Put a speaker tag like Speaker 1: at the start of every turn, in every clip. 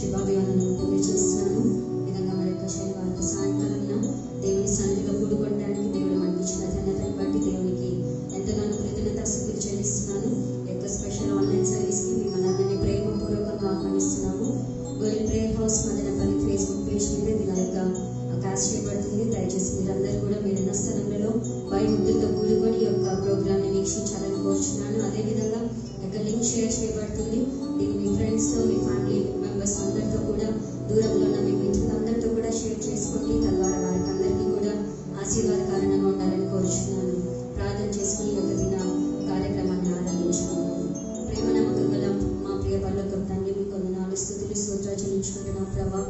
Speaker 1: శుభాభివందనలు తెలియజేస్తున్నాను. ఈ విధంగా మరి యొక్క శనివారం సాయంకాలం దేవుని సన్నిధిలో కూడుకోవడానికి దేవుడు మనకి ఇచ్చిన ధన్యతను బట్టి దేవునికి ఎంతగానో కృతజ్ఞతాస్తుతులు చెల్లిస్తున్నాను. ఈ యొక్క స్పెషల్ ఆన్లైన్ సర్వీస్కి మిమ్మల్ని అందరినీ ప్రేమపూర్వకంగా ఆహ్వానిస్తున్నాము. Gold prayer house Madanapalle Facebook page మీద దీని యొక్క కాస్ట్ చేయబడుతుంది. దయచేసి మీరందరూ కూడా మీరున్న స్థలంలో భయభక్తులతో కూడుకొని ఈ యొక్క ప్రోగ్రామ్ని వీక్షించాలని కోరుచున్నాను. అదేవిధంగా యొక్క లింక్ షేర్ చేయబడుతుంది. దీన్ని మీ ఫ్రెండ్స్తో, మీ ఫ్యామిలీ మెంబర్స్ అందరితో కూడా, దూరంలో ఉన్న మీ మిత్రులందరితో కూడా షేర్ చేసుకోండి. తద్వారా వారికి అందరికీ కూడా ఆశీర్వాదకరంగా ఉండాలని కోరుచున్నాను. ప్రార్థన చేసుకుని ఒక దిన కార్యక్రమాన్ని ఆరంభించుకున్నాను. ప్రేమ నమ్మకం గల మా ప్రియ పరలోకపు తండ్రి, మీకు వందనాలు, స్తుతులు, స్తోత్రాలు చెల్లించుకుంటున్నాం ప్రభా.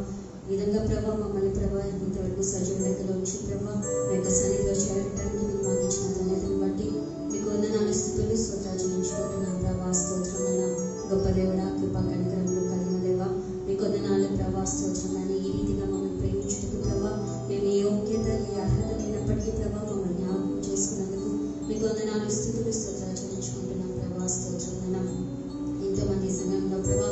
Speaker 1: ఈ విధంగా ప్రభా మమ్మల్ని ప్రభా ఇంతవరకు సజీవ లెక్కలో ఉంచి ప్రభా మీ యొక్క సన్నిధిలో చేరటానికి మీకు మాకు ఇచ్చిన ధన్యతను బట్టి మీకు వందనాలు, స్తుతులు, స్తోత్రాలు చెల్లించుకుంటున్నాం ప్రభా. స్తోత్రమైన గొప్ప దేవుడా, కృపా కనికరములు కలిగిన దేవా, మీకు వందనాలు ప్రభా. స్తోత్రమైన ఈ రీతిగా మమ్మల్ని ప్రేమించుటకు ప్రభా మేము ఏ యోగ్యత, ఏ అర్హత లేనప్పటికీ ప్రభా మమ్మల్ని జ్ఞాపకం చేసుకున్నందుకు మీకు వందనాలు, స్తుతులు, స్తోత్రాలు చెల్లించుకుంటున్నాం ప్రభా. స్తోత్రమైన ఎంతోమంది సమయంలో ప్రభా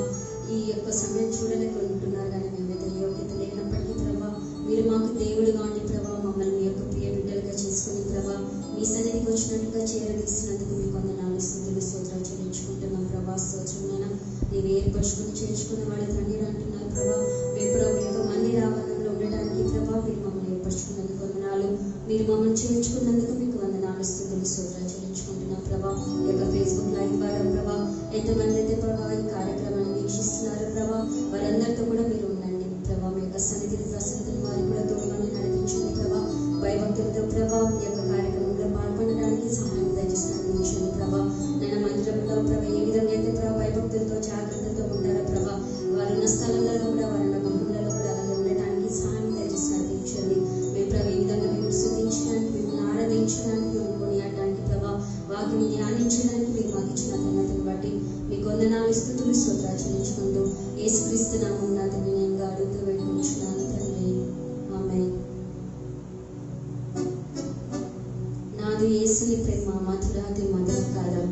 Speaker 1: ఈ యొక్క సమయం చూడలేకుంటున్నారు, కానీ మేమైతే యోగ్యత లేనప్పటికీ ప్రభా మీరు మాకు దేవుడుగా ఉండి ప్రభా మమ్మల్ని మీ యొక్క ప్రియ బిడ్డలుగా చేసుకుని ప్రభా మీ సన్నిధికి వచ్చినట్టుగా చేరదీస్తున్నందుకు మీకు వందనాలు, స్తుతులు, స్తోత్రాలు చెల్లించుకుంటున్నాం ప్రభా. స్తోత్రమైన నీవు ఏర్పరచుకుని చేర్చుకున్న వాడు తండ్రి అంటున్నారు ప్రభా. మేము ప్రభు యొక్క మందిర ఆవరణంలో ఉండడానికి ప్రభా మీరు మమ్మల్ని ఏర్పరచుకున్నందుకు వందనాలు. మీరు మమ్మల్ని చేర్చుకున్నందుకు మీకు వందనాలు, స్తుతులు, స్తోత్రాలు చెల్లించుకుంటున్నాం ప్రభా. ఈ యొక్క ఫేస్బుక్ లైవ్ ద్వారా ప్రభా ఎంతమంది అయితే ప్రభా ఈ కార్యక్రమాన్ని వీక్షిస్తున్నారు ప్రభా, వారందరితో కూడా మీరు ఉండండి ప్రభా. మీ యొక్క సన్నిధిని ప్రసన్నతను వారి కూడా తోడుమని నడిపించండి ప్రభా. భయభక్తులతో ప్రభా ఈ యొక్క కార్యక్రమంలో పాల్గొనడానికి సహాయం దయచేసిన ప్రభా. నేను మందిరంలో ప్రభా ఏ విధంగా అయితే ప్రభా భయభక్తులతో జాగ్రత్తతో ఉంటారో ప్రభా, వారు ఉన్న స్థలంలో కూడా వారి గృహంలో కూడా అలాగే ఉండటానికి సహాయం దయచేసి నడిపించండి. మేము ప్రభా ఈ విధంగా మేము స్తుతించడానికి, మిమ్మల్ని ఆరాధించడానికి, మేము కొనియాడడానికి ప్రభా, వాక్యం ధ్యానించడానికి మీరు మాకు ఇచ్చిన ధన్యతను బట్టి మీకు వందనాలు, స్తుతులు, స్తోత్రాలు చెల్లించుకుంటూ యేసుక్రీస్తు నామమున నేను అడుగుతూ వేడుకుంటున్నాను తండ్రి, ఆమేన్. నాది యేసుని ప్రేమ మధురాతి మధుర కాదా,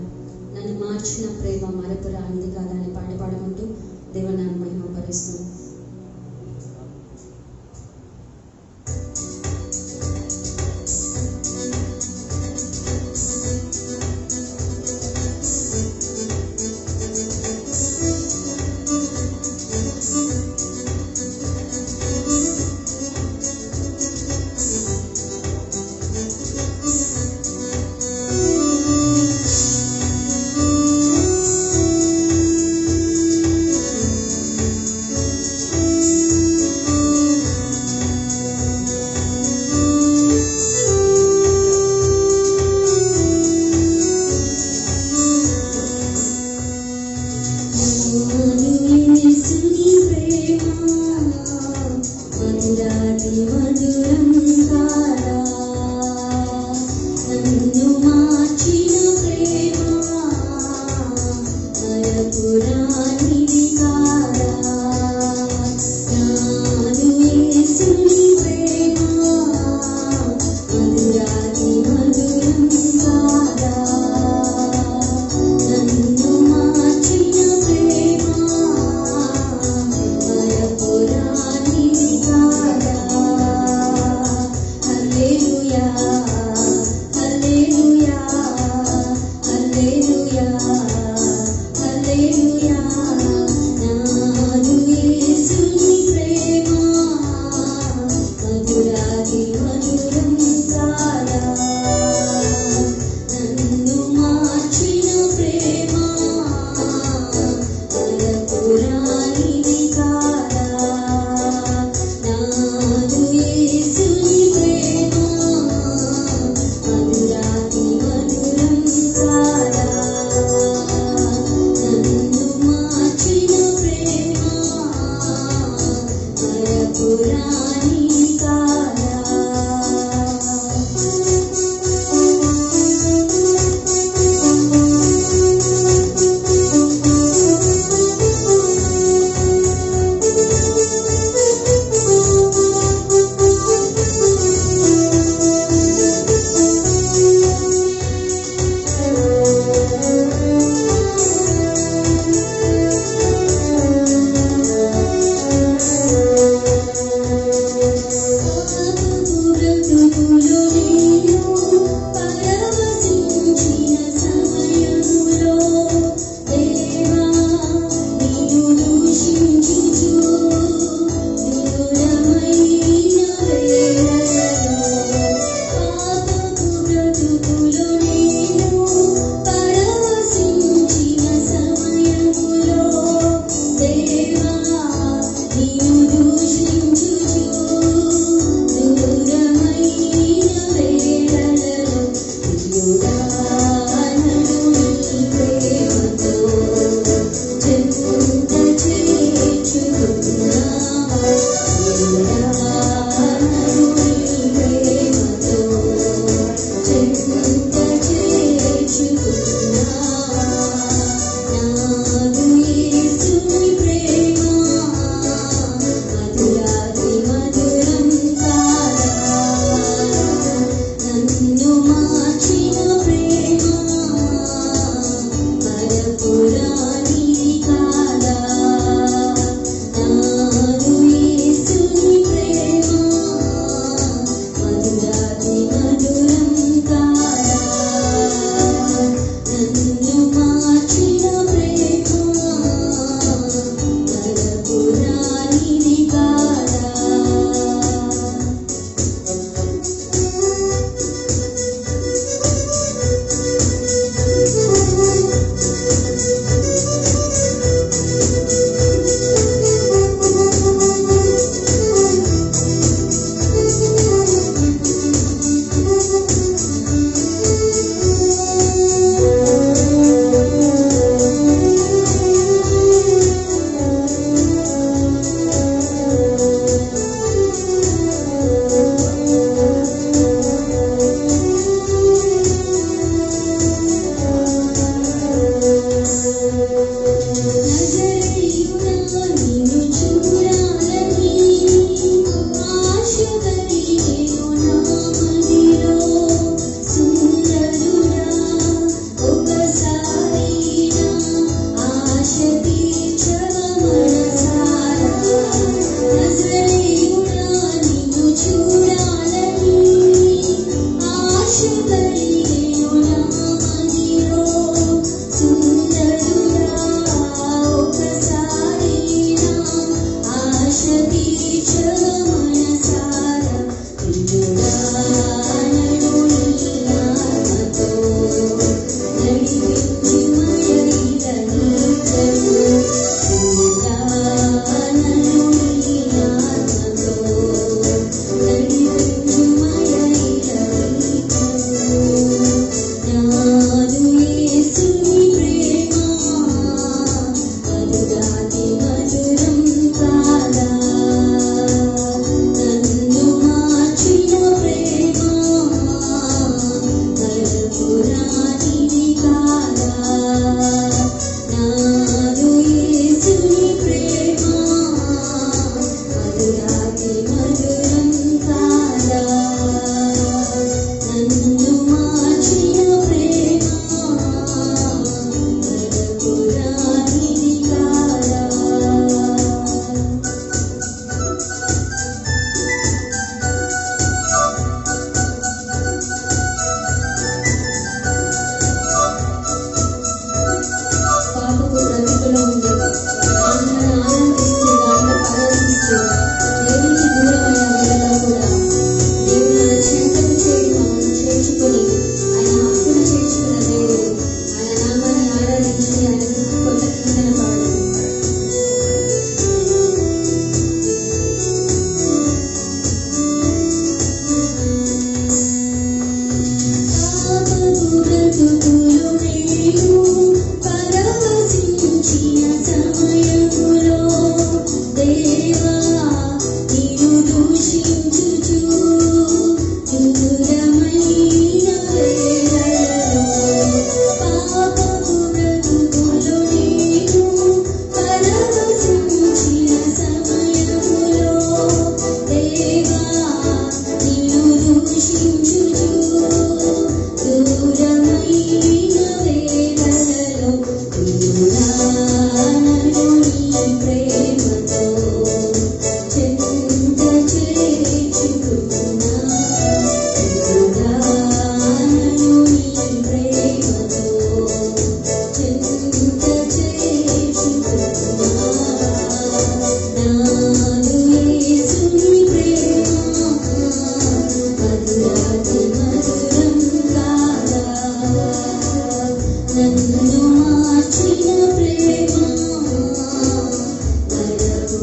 Speaker 1: నన్ను మార్చిన ప్రేమ మరపురానిది కాదా అని పాట పాడుకుంటూ దేవుని మహిమపరుస్తున్నాం.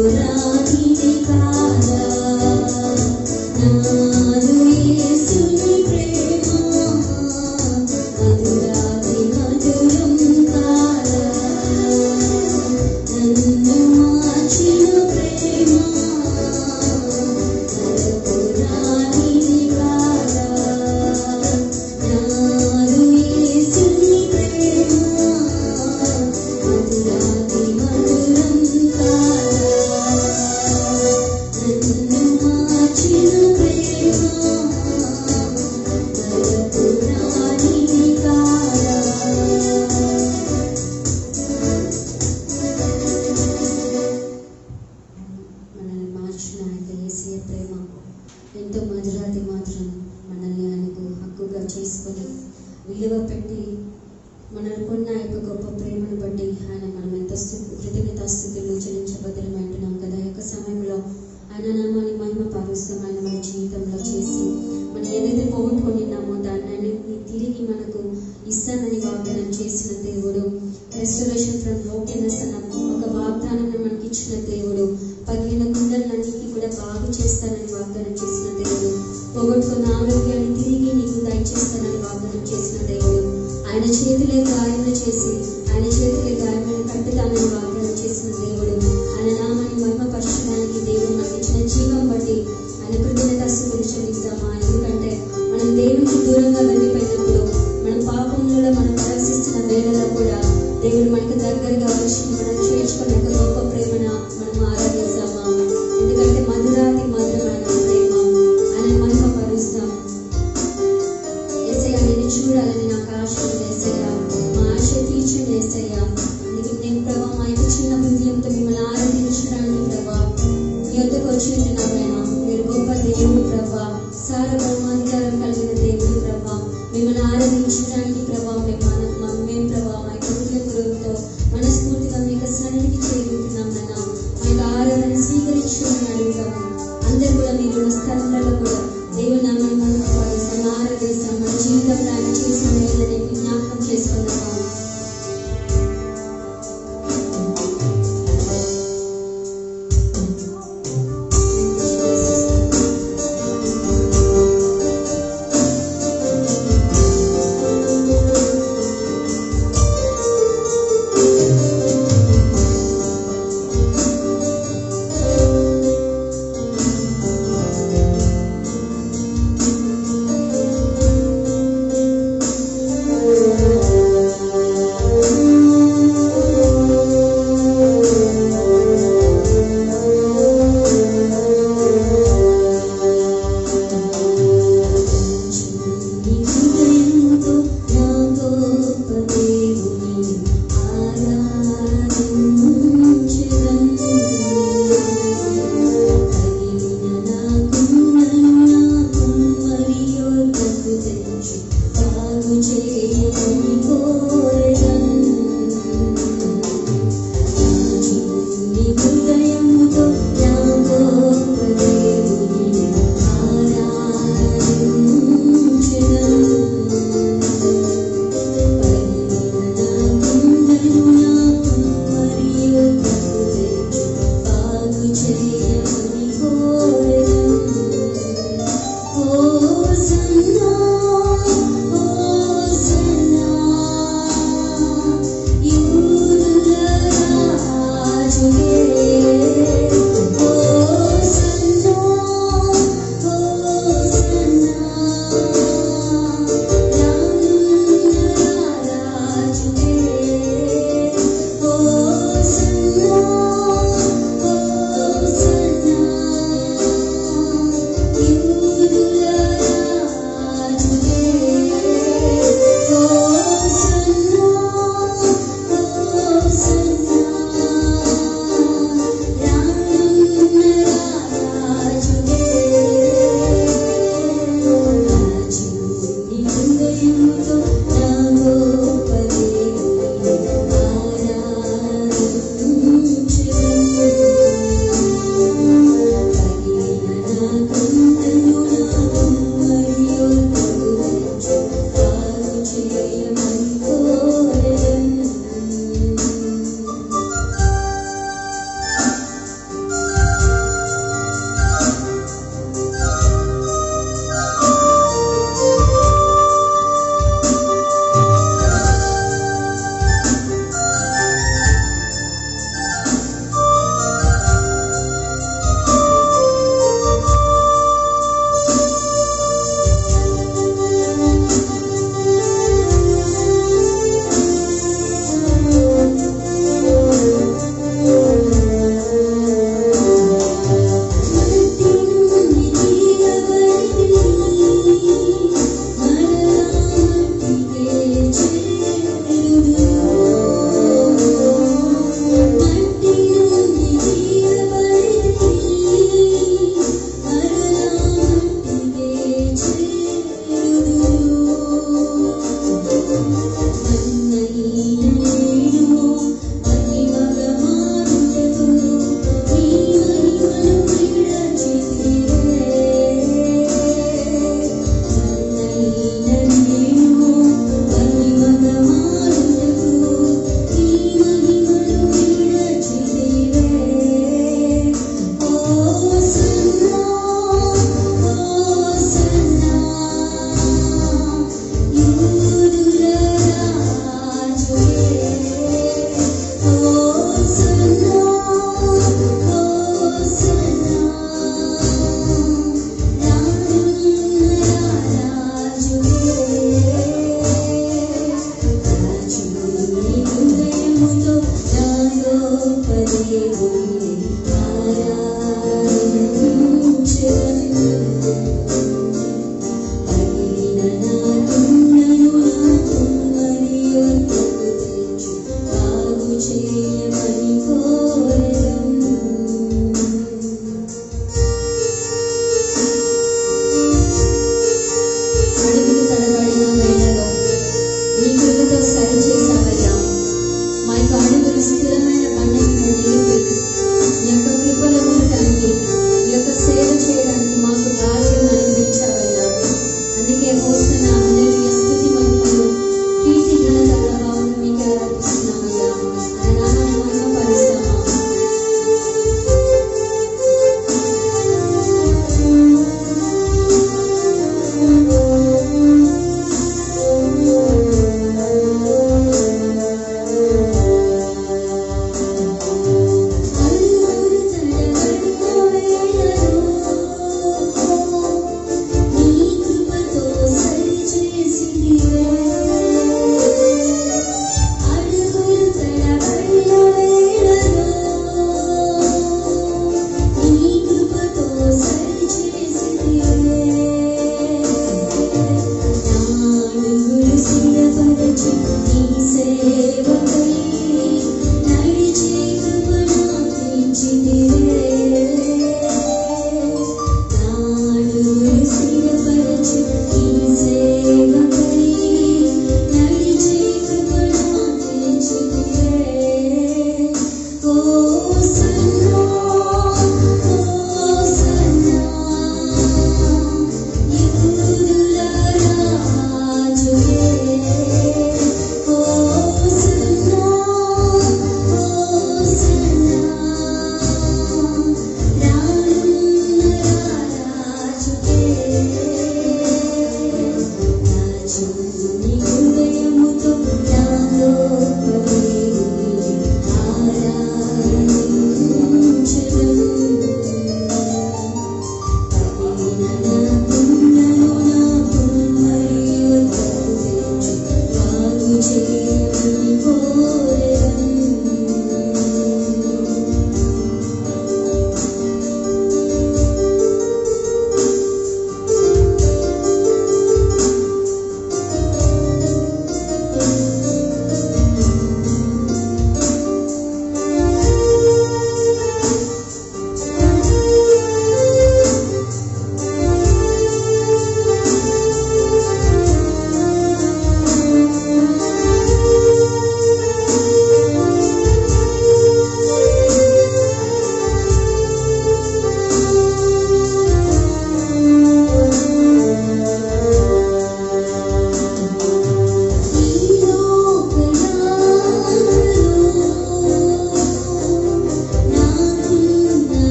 Speaker 1: తలపురాణిని కాదా నాదు యేసుని ప్రేమ మధురాతి మధురం కాదా నన్ను మార్చిన ప్రేమ తలపురాణిని కాదా నాదు యేసుని ప్రేమ మధురాతి మధురం కాదా నన్ను మార్చిన ప్రేమ తలపురాణిని కాదా. మనల్ని మార్చిన ఆయన యేసయ్య ప్రేమ ఎంతో మధురాతి మాత్రం మనల్ని ఆయనకు హక్కుగా చేసుకొని విలువ పెట్టి మనల్ని కొన్న యొక్క గొప్ప ప్రేమను బట్టి ఆయన మనం ఎంతో కృతజ్ఞతాస్తుతులు చెల్లించబద్దలమంటున్నాం కదా. ఈ యొక్క సమయంలో ఆయన నామాన్ని మహిమ పరుస్తాం. ఆయన మన జీవితంలో చేసి మనం ఏదైతే పోగొట్టుకున్నామో దాన్ని అన్నింటినీ తిరిగి మనకు ఇస్తానని వాగ్దానం చేసిన దేవుడు, రెస్టరేషన్ ఫ్రమ్ బ్రోకెన్నెస్ అన్న ఒక వాగ్దానాన్ని మనకి ఇచ్చిన దేవుడు, పగిలిన కుండలన్నింటినీ కూడా బాగు చేస్తానని వాగ్దానం చేసిన దేవుడు, పోగొట్టుకున్న ఆరోగ్యాన్ని తిరిగి నీకు దయచేస్తానని వాగ్దానం చేసిన దేవుడు, ఆయన చేతులే గాయములు చేసి ఆయన చేతులే గాయములను కట్టుతానని వాగ్దానం చేసిన దేవుడు, ఆయన నామాన్ని మహిమపరచడానికి దేవుడు మనకి ఇచ్చిన జీవం బట్టి ఆయన కృతజ్ఞతాస్తుతులు చెల్లిద్దామా. ఎందుకంటే మనం దేవునికి దూరంగా వెళ్ళిపోయినప్పుడు మనం పాపంలో మనం ప్రవేశిస్తున్న వేళలో కూడా దేవుడు మనకు దగ్గరగా వచ్చి మనం చేర్చుకున్న ఒక గొప్ప ప్రేమను మనం ఆరాధిస్తామా. ఎందుకంటే మధురాతి మధురమైన ప్రేమ ఆయన మహిమపరుస్తాం. యేసయ్య నిన్ను చూడాలని నాకు ఆశ ఉంది యేసయ్య, మా ఆశ తీర్చండి యేసయ్య. నేను ప్రభా మా యొక్క చిన్న హృదయంతో మిమ్మల్ని ఆరాధించడానికి ప్రభా మీ వద్దకు వచ్చి ఉంటున్నాం. మీరు గొప్ప దేవుడు ప్రభా, సార్వభౌమాధికారం కలిగిన దేవుడు ప్రభా, మిమ్మల్ని ఆరాధించడానికి ప్రభా మేము ప్రభా మా యొక్క హృదయపూర్వకంతో మనస్ఫూర్తిగా మీ యొక్క సన్నిధికి చేరుతున్నాం నాన్న. మా యొక్క ఆరాధన స్వీకరించమని అడుగుతాము. అందరూ కూడా మీరు స్థలంలో కూడా దేవుని నామాన్ని మనం ఆరాధిస్తాం. మన జీవితంలో ఆయన చేసిన మేలని జ్ఞాపకం చేసుకున్నాము.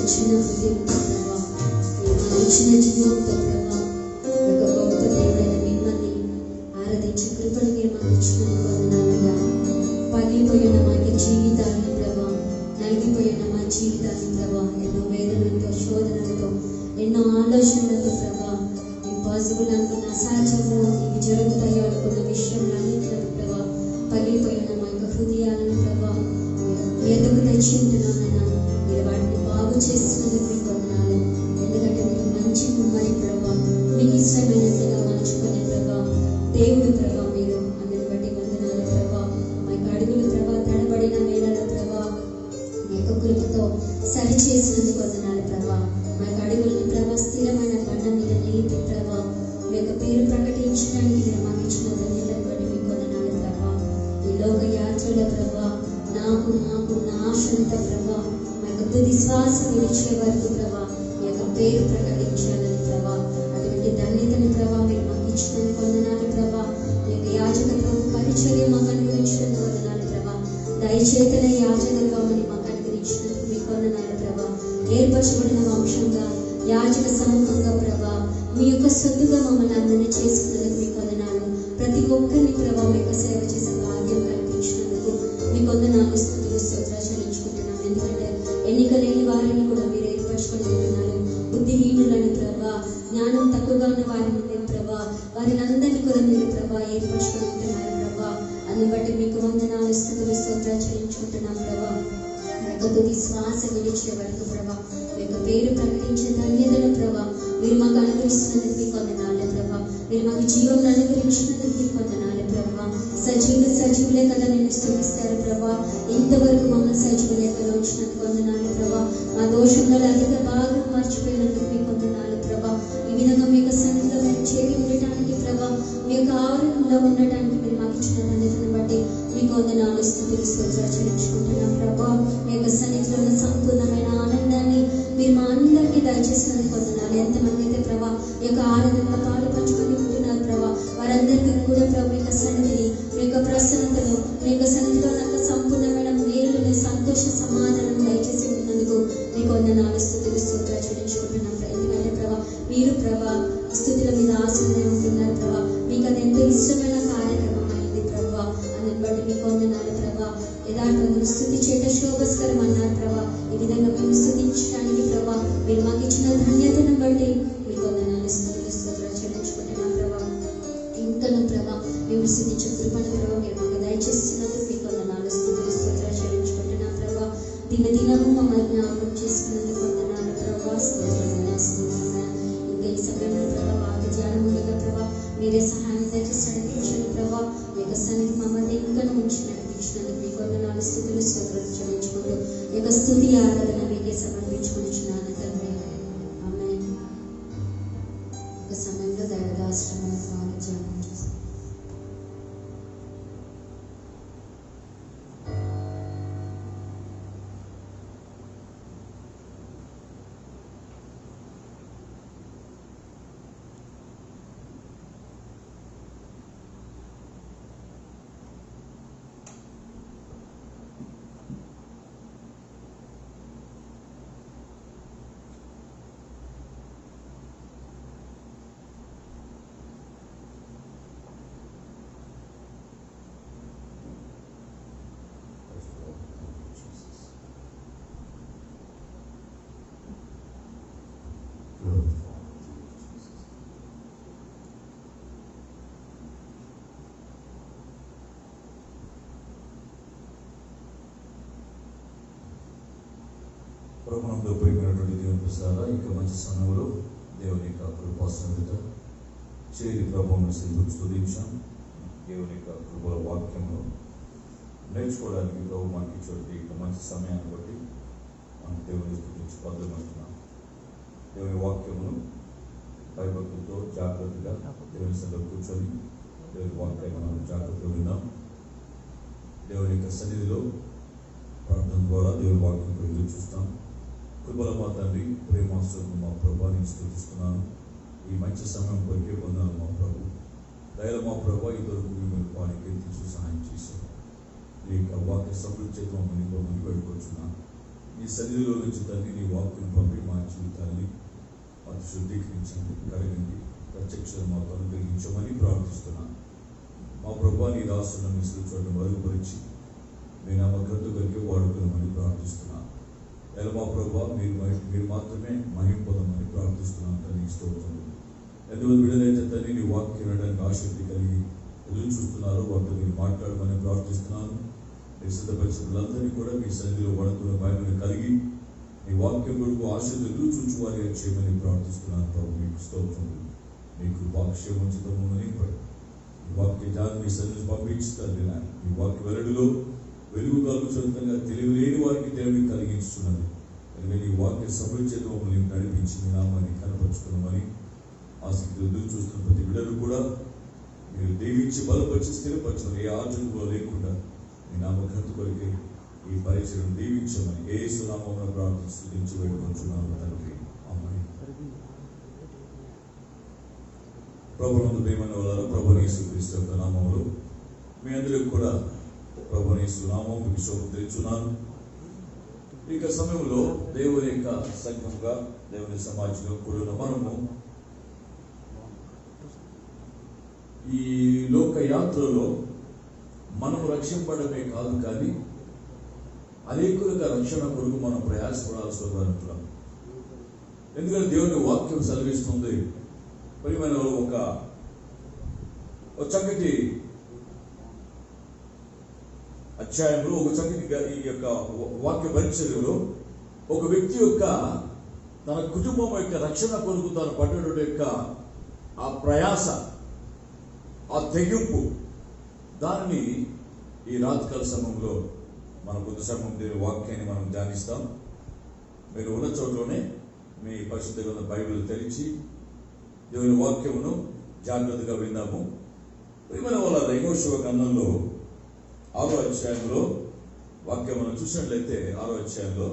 Speaker 1: ఇచ్చిన హృదయంతో ప్రభా, మీరు మాకు ఇచ్చిన జీవంతో ప్రభా, ఒక గొప్ప దేవుడైన మిమ్మల్ని ఆరాధించే కృపను మీరు మాకు ఇచ్చినందుకు వందనాలయ్యా. పగిలిపోయిన మా యొక్క జీవితాన్ని ప్రభా, నలిగిపోయిన మా జీవితాన్ని ప్రభా, ఎన్నో వేదనలతో, శోధనలతో, ఎన్నో ఆలోచనలతో ప్రభా, ఇంపాసిబుల్ అనుకున్న, అసాధ్యము ఇవి జరుగుతాయి అనుకున్న విషయంలో ప్రభా, పగిలిపోయిన మా యొక్క హృదయాలను ప్రభా మీ ఎదుగు తెచ్చింటున్నానైనా మీరు వాటిని బాగు చేస్తున్నందుకు మీకు వందనాలు. ఎందుకంటే మీరు మంచి కుమ్మరి ప్రభా, మీకు ఇష్టమైనట్టుగా మలుచుకునే ప్రభా దేవుడు ప్రభా, మీరు అందుని బట్టి వందనాలు ప్రభా. మా యొక్క అడుగులు ప్రభా తడబడిన వేళలో ప్రభా మీ యొక్క కృపతో సరిచేసినందుకు వందనాలు ప్రభా. మా యొక్క అడుగులను ప్రభా స్థిరమైన బండ మీద నిలిపి ప్రభా మీ యొక్క పేరు ప్రకటించడానికి మీరు మాకు ఇచ్చిన ధన్యతను బట్టి మీకు వందనాలు ప్రభా. ఈ లోక యాత్రలో ప్రభా నాకు నా ఆశంత ప్రభా మా యొక్క తుది శ్వాస విడిచే వరకు ప్రభా మీ యొక్క పేరు ప్రకటించాలని ప్రభా, అటువంటి ధన్యతని ప్రభా మీరు మాకు ఇచ్చినందుకు వందనాలు ప్రభా. మీ యొక్క యాజకత్వం పరిచర్య మాకు అనుగ్రహించినందుకు వందనాలు ప్రభా. దయచేతన యాజకత్వమని మాకు అనుగ్రహించినందుకు మీకు వందనాలు ప్రభా. ఏర్పరచబడిన వంశంగా యాజక సమూహంగా ప్రభా మీ యొక్క సొత్తుగా మమ్మల్ని అందరినీ చేసుకున్నందుకు మీకు వందనాలు. ప్రతి ఒక్కరిని ప్రభా మీ యొక్క సేవ చేసే భాగ్యం కల్పించినందుకు మీకు వందనాలు, స్తుతులు, స్తోత్రాలు చెల్లించుకుంటున్నాం. ఎందుకంటే ఎన్నిక లేని వారిని కూడా మీరు ఏర్పరచుకొని ఉంటున్నారు. బుద్ధిహీనులని ప్రభా, జ్ఞానం తక్కువగా ఉన్న వారిని ప్రభా, వారిని అందరినీ కూడా మీరు ప్రభా ఏర్పరచుకొని ఉంటున్నారు ప్రభా. అందుని బట్టి మీకు వందనాలు, స్తుతులు, స్తోత్రాలు చెల్లించుకుంటున్నాం ప్రభా. తుది శ్వాస విడిచే వరకు ప్రభా మీ యొక్క పేరు ప్రకటించే ధన్యతను ప్రభా మీరు మాకు అనుగ్రహిస్తున్నందుకు మీకు వందనాలు ప్రభా. మీరు మాకు జీవం అనుగ్రహించినందుకు మీకు వందనాలు ప్రభా. సజీవులే కదా నేను స్తుతిస్తారు ప్రభా. ఇంతవరకు మమ్మల్ని సజీవులేకలో ఉంచినందుకు వందనాలు ప్రభా. మా దోషంలో అధిక భాగం మర్చిపోయినందుకు మీకు వందనాలు ప్రభా. ఈ విధంగా మీ యొక్క సన్నిధిలో మేము చేరి ఉండటానికి ప్రభా, మీ యొక్క ఆవరణలో ఉండటానికి మీరు మాకు ఇచ్చిన ధన్యతను బట్టి మీకు వందనాలు, స్తుతులు, స్తోత్రాలు చెల్లించుకుంటున్నాం ప్రభా. మీ యొక్క సన్నిధిలో ఉన్న సంపూర్ణమైన ఆనందాన్ని మీరు మా అందరికీ దయచేసినందుకు వందనాలు. ఎంతమంది అయితే ప్రభా ఈ యొక్క ఆనందంలో పాలు పంచుకొని ఉంటున్నారు ప్రభా, వారందరికీ కూడా ప్రభు మీ యొక్క సన్నిధిని, మీ యొక్క ప్రసన్నతను, మీ యొక్క సన్నిధిలో నాకు సంపూర్ణమైన మేలుని, సంతోష సమాధానం దయచేసి ఉంటున్నందుకు మీకు వందనాలు, స్తుతులు, స్తోత్రాలు చెల్లించుకుంటున్నాం. ఎందుకంటే ప్రభా మీరు ప్రభా స్తుతుల మీద ఆశీర్వాదం ఉంటున్నారు ప్రభా. మీకు అది ఎంతో ఇష్టమైన కార్యక్రమం అయింది ప్రభా. అందుని బట్టి మీకు వందనాలు ప్రభా. యథార్థమును స్తుతి చేత శోభస్కరం అన్నారు ప్రభా. ఈ విధంగా మేము స్తుతించడానికి ప్రభా మీరు మాకు ఇచ్చిన ధన్యతను బట్టి మీకు వందనాలు, స్తుతులు, స్తోత్రాలు చెల్లించుకుంటున్నాం ప్రభా. ఇంకను ప్రభా మేము స్తుతించే కృపను ప్రభా మీరు మాకు దయచేస్తున్నందుకు మీకు వందనాలు, స్తుతులు, స్తోత్రాలు చెల్లించుకుంటున్నాం ప్రభా. దినదినము మమ్మల్ని జ్ఞాపకం చేసుకున్నందుకు వందనాలు ప్రభా. ఇంకా ఈ సమయంలో ప్రభా వాక్య ధ్యానములుగా ప్రభా మీరే సహాయం దయచేసి నడిపించండి ప్రభా. మీ యొక్క సన్నిధి మమ్మల్ని ఇంకా ఉంచి నడిపించినందుకు మీకు వందనాలు, స్తుతులు, స్తోత్రాలు చెల్లించుకుంటూ ఈ యొక్క స్తుతి ఆరాధన మీకే సమర్పించుకుంటున్నాను తండ్రి. ఆమేన్. ఒక సమయంలో దైవదాశ్రమం వాక్య ధ్యానం చేస్తాం.
Speaker 2: ప్రభునందు ప్రియమైనటువంటి దేవుని ప్రసాద ఇక మంచి సమయంలో దేవుని యొక్క కృపాసనత చేరి ప్రభువును స్తుతించాం. దేవుని యొక్క కృపల వాక్యమును నేర్చుకోవడానికి ప్రభు మనకి ఇచ్చేటువంటి ఇక మంచి సమయాన్ని బట్టి మనం దేవుని స్తుతించి బద్దలుస్తున్నాం. దేవుని వాక్యమును భయభక్తులతో జాగ్రత్తగా దేవుని సభలో కూర్చొని దేవుని వాక్యాన్ని మనం జాగ్రత్తగా విన్నాం. దేవుని యొక్క సన్నిధిలో ప్రార్థన ద్వారా దేవుని వాక్యం ఎదురు చూస్తాం. కృపల మా తండ్రి, ప్రేమాస్తులను మా ప్రభాని స్తుతిస్తున్నాను. ఈ మంచి సమయం కొరికే పొందాను మా ప్రభు. దయల మా ప్రభా ఇతరులకు మిమ్మల్ని వారికి ఎత్తించి సహాయం చేశారు. ఈ యొక్క వాక్య సమృద్ధి చేత మమ్మల్ని పెట్టుకొచ్చున్నాను. నీ సన్నిధిలో నుంచి తండ్రి నీ వాక్కును పంపి మా జీవితాన్ని మాకు శుద్ధీకరించండి, కడగండి, ప్రత్యక్షం మాకు అనుగ్రహించమని ప్రార్థిస్తున్నాను. మా ప్రభా నీ దాసులను మీ స్థితిని మరుగుపరిచి మీ నామగ్రత కలిగి వాడుకోమని ప్రార్థిస్తున్నాను. ఎలా మా ప్రభా మీరు మాత్రమే మహిమ పొందమని ప్రార్థిస్తున్నాను. తండ్రి స్తోత్రం. ఎంతమంది బిడ్డలైతే తండ్రి నీ వాక్యం వినడానికి ఆసక్తి కలిగి ఎదురు చూస్తున్నారు, వారితో మీరు మాట్లాడమని ప్రార్థిస్తున్నాను. మీ సిద్ధపరిచినందరినీ కూడా మీ సన్నిధిలో వాడుకున్న భయమని కలిగి మీ వాక్యం కొరకు ఆశలు ఎదురు చూచు వారిగా చేయమని ప్రార్థిస్తున్నాను. ప్రభు మీకు స్తోత్రం. మీ కృపాక్షేమోచితమని ఈ వాక్య జ్ఞానం మీ సన్నిధి పంపించుతారు. ఈ వాక్య వెలుగులో వెలుగు కలుగుతుండగా తెలియలేని వారికి తెలివి కలిగించుతున్నది. ఈ వాక్య సఫలిచేత మమ్మల్ని నడిపించి మీ నామాన్ని కనపరుచుకున్నామని ఆసక్తి ఎదురు చూస్తున్న ప్రతి బిడ్డలు కూడా మీరు దీవించి బలపరిచి స్థిరపరచమని, ఏ ఆచరణ లేకుండా మీ నామఘనత కొరికే ఈ పరిచయం దీవించమని యేసు నామమున ప్రార్థించి వేడుకొంచున్నాము తండ్రి. ఆమేన్. ప్రభువునందు ప్రియమైన వారు, ప్రభువైన యేసుక్రీస్తు యొక్క నామములో మీ అందరికీ కూడా ప్రభువైన యేసు నామమున శుభం తెలుపుచున్నాను. ఇక సమయంలో దేవుని యొక్క సంఘంగా దేవుని సమాజంగా కూడిన మనము ఈ లోక యాత్రలో మనము రక్షింపడమే కాదు, కానీ అనేకులుగా రక్షణ కొరకు మనం ప్రయాసపడాల్సి అంటున్నాం. ఎందుకంటే దేవుని వాక్యం సెలవిస్తుంది. ప్రియమైన ఒక చక్కటి అధ్యాయంలో, ఒక చక్కటి ఈ యొక్క వాక్య పరిచర్యలో ఒక వ్యక్తి యొక్క తన కుటుంబం యొక్క రక్షణ కొరకు తన పట్టణుడు యొక్క ఆ ప్రయాస, ఆ తెగింపు, దానిని ఈ రాత్రికాల సమయంలో మన కొద్ది సమయం దేవుని వాక్యాన్ని మనం ధ్యానిస్తాం. మీరు ఉన్న చోట్లోనే మీ పరిశుద్ధ గ్రంథ బైబిల్ తెరిచి దేవుని వాక్యమును జాగ్రత్తగా విందాము. ప్రియమైన వాళ్ళ యెహోషువ గ్రంథంలో 6వ అధ్యాయంలో వాక్యం మనం చూసినట్లయితే 6వ అధ్యాయంలో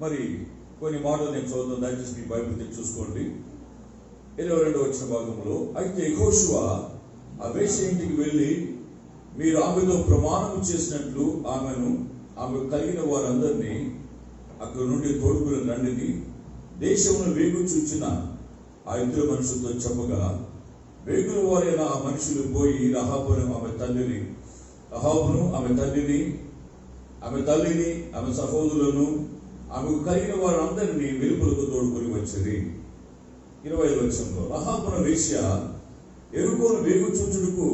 Speaker 2: మరి కొన్ని మాటలు నేను చదువుతాను, దయచేసి మీ బైబిల్ తెచ్చి చూసుకోండి. 22వ వచన భాగంలో, అయితే యెహోషువ ఆ వేశ్య ఇంటికి వెళ్ళి మీరు ఆమెతో ప్రమాణం చేసినట్లు ఆమె కలిగిన వారందరినీ అక్కడ నుండి తోడుకుని రండిని దేశమును వేగు చూచిన ఆ ఇద్దరు మనుషులతో చెప్పగా, వేగుల వారైన ఆ మనుషులు పోయి రహాబును ఆమె తల్లిని ఆమె సహోదరులను ఆమెకు కలిగిన వారందరినీ వెలుపులకు తోడుకొని వచ్చేది. 20వ వచనంలో, రహాబున వేశ్య ఎరుకోను వేగు చూచుటకు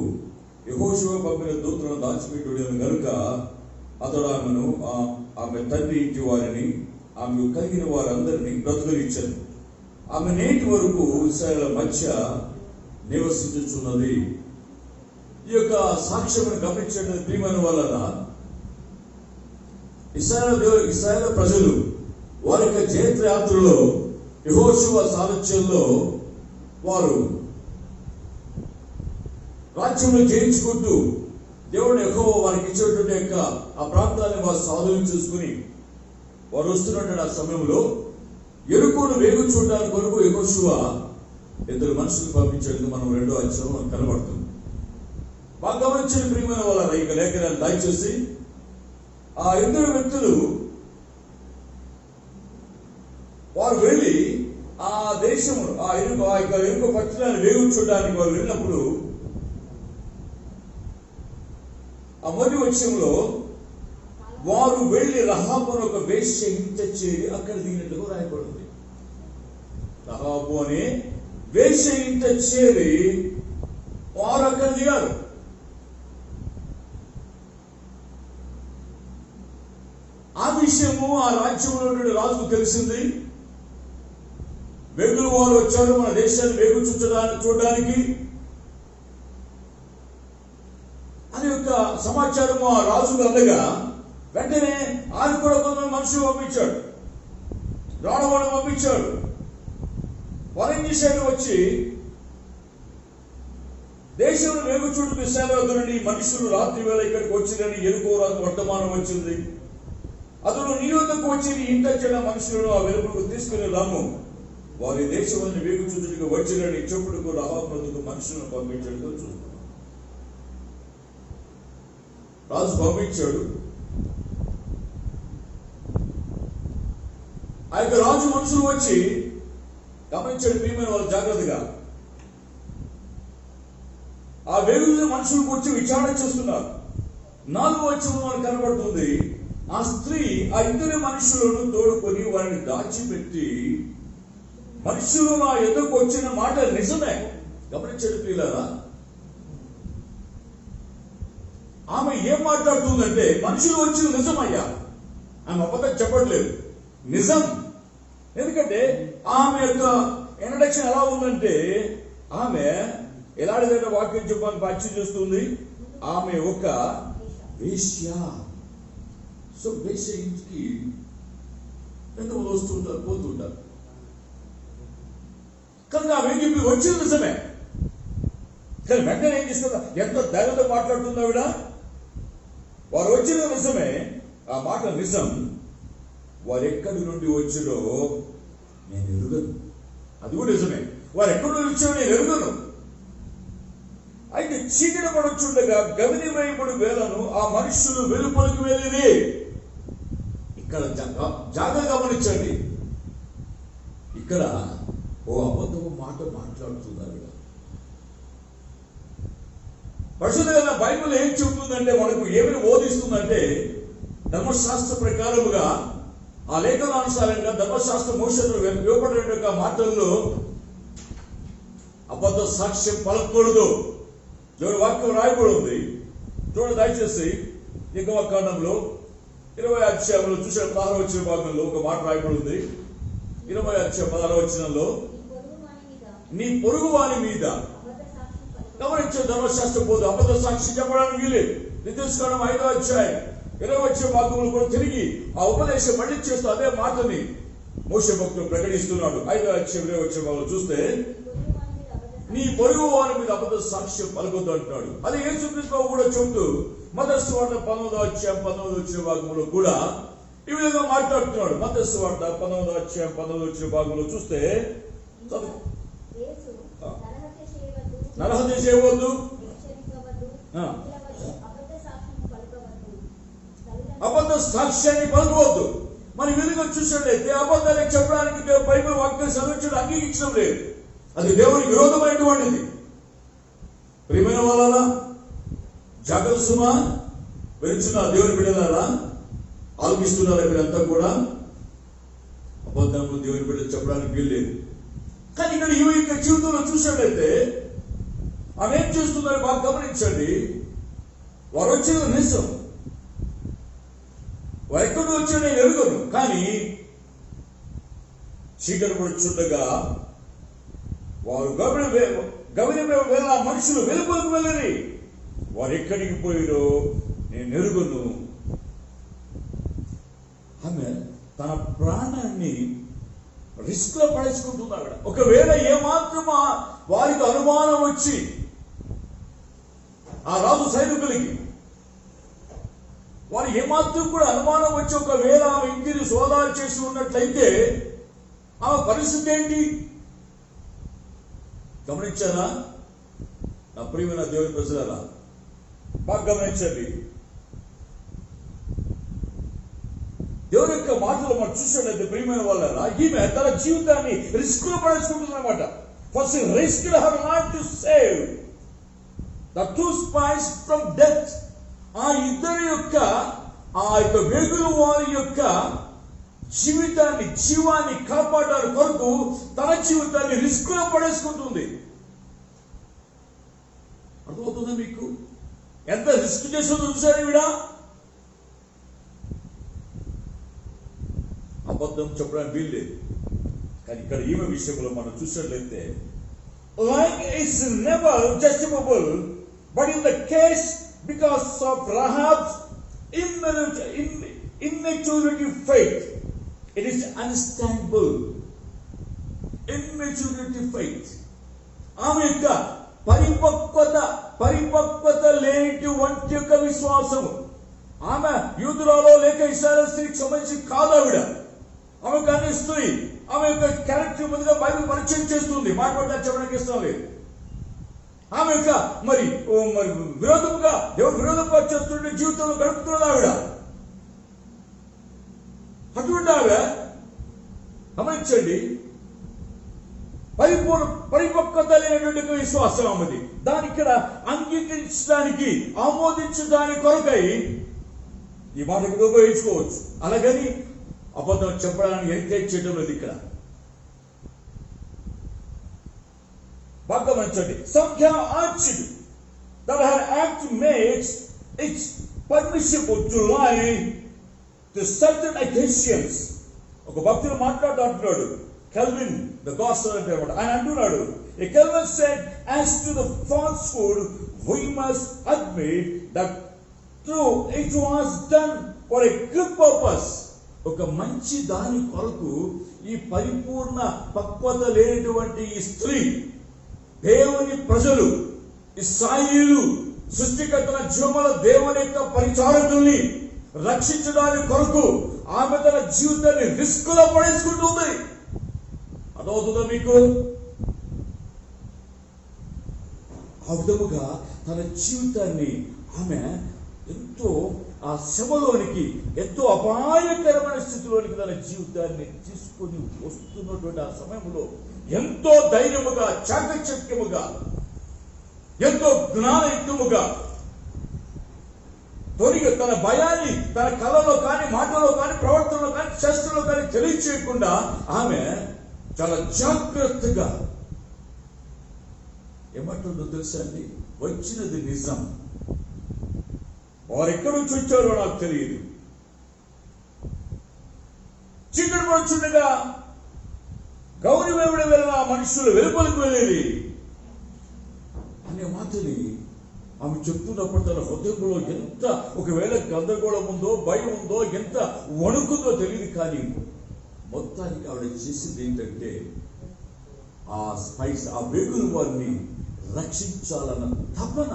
Speaker 2: యెహోషువ పంపిన దూతలను దాచిపెట్టుడను గనుక అతడు ఆమె తండ్రి ఇంటి వారిని ఆమెకు కలిగిన వారందరినీ బ్రతుకనిచ్చారు. ఆమె నేటి వరకు ఇశ్రాయేలు మధ్య నివసించుచున్నది. ఈ యొక్క సాక్ష్యమును గమనించడం ప్రియమైన వలన ఇశ్రాయేలు ప్రజలు వారి యొక్క జయత్రయాత్రలో యెహోషువ సారథ్యంలో వారు రాజ్యంలో జయించుకుంటూ దేవుడు యెహోవా వారికి ఇచ్చేటువంటి యొక్క ఆ ప్రాంతాన్ని వారు స్వాధీనం చేసుకుని వారు వస్తున్నటువంటి ఆ సమయంలో ఎరుకోను వేగు చూడడానికి కొరకు యెహోషువ ఇద్దరు మనుషులు పంపించేందుకు మనం 2వ అధ్యాయం కనబడుతుంది. బాగా గమనించిన ప్రియమైన వాళ్ళ ఇక లేఖనాన్ని దయచేసి ఆ ఇద్దరు వ్యక్తులు వారు వెళ్ళి ఆ దేశము ఆ ఎరుక పట్టణాన్ని వేగు చూడడానికి వారు వెళ్ళినప్పుడు ఆ మొదటి వచనంలో వారు వెళ్ళి రహాబు ఒక వేశ్య ఇంట చేరి అక్కడ దిగినట్టుగా రాయబడింది. రహాబు అనే వేశ్య ఇంట చేరి వారు అక్కడ దిగారు. ఆ విషయము ఆ రాజ్యంలో రాజుకు తెలిసింది. వేగులు వారు వచ్చారు మన దేశాన్ని వేగు చూడడానికి అని యొక్క సమాచారము ఆ రాజుకు అందగా వెంటనే ఆయన కూడా కొంతమంది మనుషులు పంపించాడు, రాడవాడు పంపించాడు. వారేం చేశాడు, వచ్చి దేశంలో వేగు చూడు విశాలవద్దునని మనుషులు రాత్రి వేళ ఇక్కడికి వచ్చిందని ఎరుకోరాజు వర్తమానం వచ్చింది. అతడు నీ వద్దకు వచ్చి నీ ఇంట చెడ్డ మనుషులను ఆ వెలుపులకు తీసుకుని రాము, వారి దేశంలోని వేగు చూచుడికి వచ్చినని చెప్పుడుకు రహాబునకు మనుషులను పంపించడం చూస్తున్నాం. రాజు పంపించాడు. ఆ యొక్క రాజు మనుషులు వచ్చి గమనించండి ప్రియమైన వాళ్ళు జాగ్రత్తగా, ఆ వెలుగుల మనుషులకు వచ్చి విచారణ చేస్తున్నారు. 4వ వచనంలో మనకు కనబడుతుంది, ఆ స్త్రీ ఆ ఇద్దరు మనుషులను తోడుకొని వారిని దాచిపెట్టి, మనుషులు నా ఎదుకు వచ్చిన మాట నిజమే. గమనించండి ప్రియులారా, ఆమె ఏం మాట్లాడుతుందంటే మనుషులు వచ్చిన నిజమయ్యా, ఆమె అబద్ధం చెప్పట్లేదు, నిజం. ఎందుకంటే ఆమె యొక్క ఇంట్రడక్షన్ ఎలా ఉందంటే, ఆమె ఎలాంటిదైనా వాక్యం చెప్పడానికి పరిచయం చేస్తుంది. ఆమె ఒక వేశ్య. సో వేశ్య ఇంటికి ఎంతమంది వస్తుంటారు, పోతుంటారు. కనుక ఆమె ఏం చెప్పి వచ్చింది నిజమే. కానీ వెంటనే ఏం చేస్తుందా, ఎంత ధైర్యంతో మాట్లాడుతుంది ఆవిడ. వారు వచ్చిన నిజమే, ఆ మాట నిజం. వారు ఎక్కడి నుండి వచ్చారో నేను ఎరుగను, అది కూడా నిజమే. వారు ఎక్కడి నుండి వచ్చారో నేను ఎరుగను. అయితే చీకటి పడొచ్చుండగా గవిని వేయబడి వేలను ఆ మనుషులు వెలుపలికి వెళ్ళిరి. ఇక్కడ జాగ్రత్త గమనించండి, ఇక్కడ ఓ అబద్ధపు మాట మాట్లాడుతున్నారు. పరిశుద్ధమైన బైబిల్ ఏం చెబుతుందంటే, మనకు ఏమైనా బోధిస్తుందంటే, ధర్మశాస్త్ర ప్రకారముగా ఆ లేఖనానుసారంగా ధర్మశాస్త్ర మోషకులు ఇవ్వబడిన మాటల్లో అబద్ధ సాక్ష్యం పలకూడదు. దేవుని వాక్యం రాయబడి ఉంది. చూడండి దయచేసి, నిర్గమకాండంలో 20వ అధ్యాయంలో చూసిన 16వ వచన భాగంలో ఒక మాట రాయబడి ఉంది. 20వ అధ్యాయం 16వ వచనంలో, నీ పొరుగు వాని మీద. గమనించే ధర్మశాస్త్ర బోధ అబద్ధ సాక్షి చెప్పడానికి వీలేదు. నిర్దేశకాండం 5వ అధ్యాయం 20వ వచన భాగంలో కూడా తిరిగి ఆ ఉపదేశం మళ్ళీ చేస్తూ అదే మాటని మోషే భక్తులు ప్రకటిస్తున్నాడు. 5వ అధ్యాయం 20వ వచన భాగంలో చూస్తే, నీ పొరుగు వారి మీద అబద్ధ సాక్ష్యం పలకొద్దు అంటున్నాడు. అదే యేసుక్రీస్తు కూడా చెబుతూ మత్తయి సువార్త 19వ అధ్యాయం 19వ వచన భాగంలో కూడా ఈ విధంగా మాట్లాడుతున్నాడు. మత్తయి సువార్త 19వ అధ్యాయం 19వ వచన భాగంలో చూస్తే, నరహత్య చేయవద్దు, అబద్ధ సాక్ష్యాన్ని పలకవద్దు. మరి విధంగా చూసినట్లయితే అబద్ధాన్ని చెప్పడానికి బైబిల్ వాక్యం చదివించడం అంగీకరించడం లేదు. అది దేవునికి విరోధమైనటువంటిది. ప్రియమైన వాళ్ళ జాగ్రత్త సుమా, వెలుచున్న దేవుని బిడ్డలారా, ఆలోచిస్తున్నారా మీరంతా కూడా? అబద్ధము దేవుని బిడ్డ చెప్పడానికి వీల్లేదు. కానీ ఇక్కడ ఈ యొక్క జీవితంలో చూసినట్లయితే ఆమె ఏం చేస్తుందని బాగా గమనించండి. వారు వచ్చిన నిజం, వారు ఎక్కడి వచ్చా నేను ఎరుగను. కానీ చీకటి పడుచుండగా వారు గవిని వేళ మనుషులు వెలుపలకు వెళ్ళని. వారు ఎక్కడికి పోయిరో నేను ఎరుగను. ఆమె తన ప్రాణాన్ని రిస్క్ లో పడేసుకుంటున్నాడు. ఒకవేళ ఏమాత్రం వారికి అనుమానం వచ్చి, ఆ రాజు సైనికులకి వారు ఏమాత్రం కూడా అనుమానం వచ్చి ఒకవేళ ఆమె ఇంటిని సోదాలు చేసి ఉన్నట్లయితే ఆమె పరిస్థితి ఏంటి గమనించారా? నా ప్రియమైన దేవుని ప్రజలారా, బాగా గమనించండి. దేవుని యొక్క మాటలు మనం చూసినట్లయితే ప్రియమైన వాళ్ళరా, ఈమె తన జీవితాన్ని రిస్క్ లో పడేసుకుంటుంది అనమాట. First risk her life to save the two spice from death. ఆ ఇద్దరి యొక్క ఆ యొక్క వెలుగుల వారి యొక్క జీవాన్ని కాపాడడానికి కొరకు తన జీవితాన్ని రిస్క్ లో పడేసుకుంటుంది. అర్థమవుతుందా మీకు? ఎంత రిస్క్ చేస్తుందో చూసారు ఈవిడ. అబద్ధం చెప్పడానికి వీల్లేదు. కానీ ఇక్కడ ఈమె విషయంలో మనం చూసినట్లయితే, like is never justifiable, but in the case because of Rahab's immaturity faith, it is understandable. Immaturity faith, ఆమె యొక్క పరిపక్వత లేనిటువంటి యొక్క విశ్వాసము. ఆమె యూదురాలో లేక ఇశ్రాయేలు స్త్రీకి సంబంధించి కాదు ఆవిడ. ఆమె కానీ స్త్రీ, ఆమె యొక్క క్యారెక్టర్ ముందుగా బైబిల్ పరిచయం చేస్తుంది. మాట్లాడడానికి చెప్పడానికి ఇష్టం లేదు. ఆమె యొక్క మరి విరోధముగా దేవుడు విరోధంగా చేస్తుంటే జీవితంలో గడుపుతున్నది ఆవిడ. అటువంటి ఆమె గమనించండి, పరిపక్వత లేనటువంటి విశ్వాసం అమ్మది. దాని ఇక్కడ అంగీకరించడానికి, ఆమోదించడానికి కొరకై ఈ మాట ఇక్కడ ఉపయోగించుకోవచ్చు. అలాగని అబద్ధం చెప్పడానికి ఎంకరేజ్ చేయడం లేదు ఇక్కడ. బాగా గమనించండి, సంఖ్య orchid that her act makes it permissible to lie to certain occasions. ఒక భక్తుడు మాట్లాడుతున్నాడు, కెల్విన్ ద గాస్పెల్ అంటే ఆయన అంటున్నాడు, Calvin said, as to the falsehood we must admit that though it was done for a good purpose, ఒక మంచి దాని కొరకు ఈ పరిపూర్ణ పక్వత లేనటువంటి ఈ స్త్రీ, దేవుని ప్రజలు, ఇశ్రాయేలు సృష్టికర్తల జీవముల దేవుని యొక్క పరిచారకుల్ని రక్షించడానికి కొరకు ఆమె తన జీవితాన్ని రిస్క్ లో పడేసుకుంటుంది. అదవుతుందా మీకు? ఆ విధముగా తన జీవితాన్ని ఆమె ఎంతో ఆ శ్రమలోనికి, ఎంతో అపాయకరమైన స్థితిలోనికి తన జీవితాన్ని తీసుకొని వస్తున్నటువంటి ఆ సమయంలో ఎంతో ధైర్యముగా, చాకచక్యముగా, ఎంతో జ్ఞానయుక్తముగా తన భయాన్ని తన కళలో కానీ, మాటలో కానీ, ప్రవర్తనలో కానీ, చేష్టలో కానీ తెలియచేయకుండా ఆమె చాలా జాగ్రత్తగా ఏమంటుందో తెలుసా అండి? వచ్చినది నిజం, వారు ఎక్కడి నుంచి వచ్చారో నాకు తెలియదు, చీకటి పడుచుండగా గౌరి వేవుడు వెళ్ళిన మనుషులు వెలుపలికి వెళ్ళేది అనే మాటని ఆమె చెప్తున్నప్పుడు తన హృదయంలో ఎంత ఒకవేళ గందరగోళం ఉందో, భయం ఉందో, ఎంత వణుకుందో తెలియదు. కానీ మొత్తానికి ఆవిడ చేసింది ఏంటంటే ఆ స్పైస్, ఆ వెగులు వారిని రక్షించాలన్న తపన,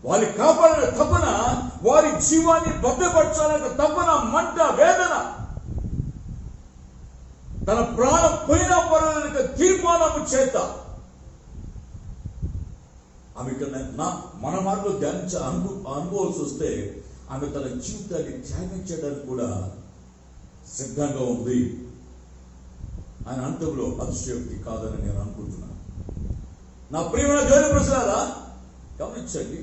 Speaker 2: వారి కాపాడిన తపన, వారి జీవాన్ని భద్రపరచాలన్న తపన, మంట, వేదన, తన ప్రాణం పోయినా పర్వాలేదు తీర్మానము చేత ఆమె మన మాటలో అనుకోవాల్సి వస్తే ఆమె తన జీవితాన్ని త్యాగించడానికి కూడా సిద్ధంగా ఉంది. ఆయన అంతంలో అతిశయోక్తి కాదని నేను అనుకుంటున్నాను. నా ప్రియమైన దేవుని ప్రజలారా గమనించండి.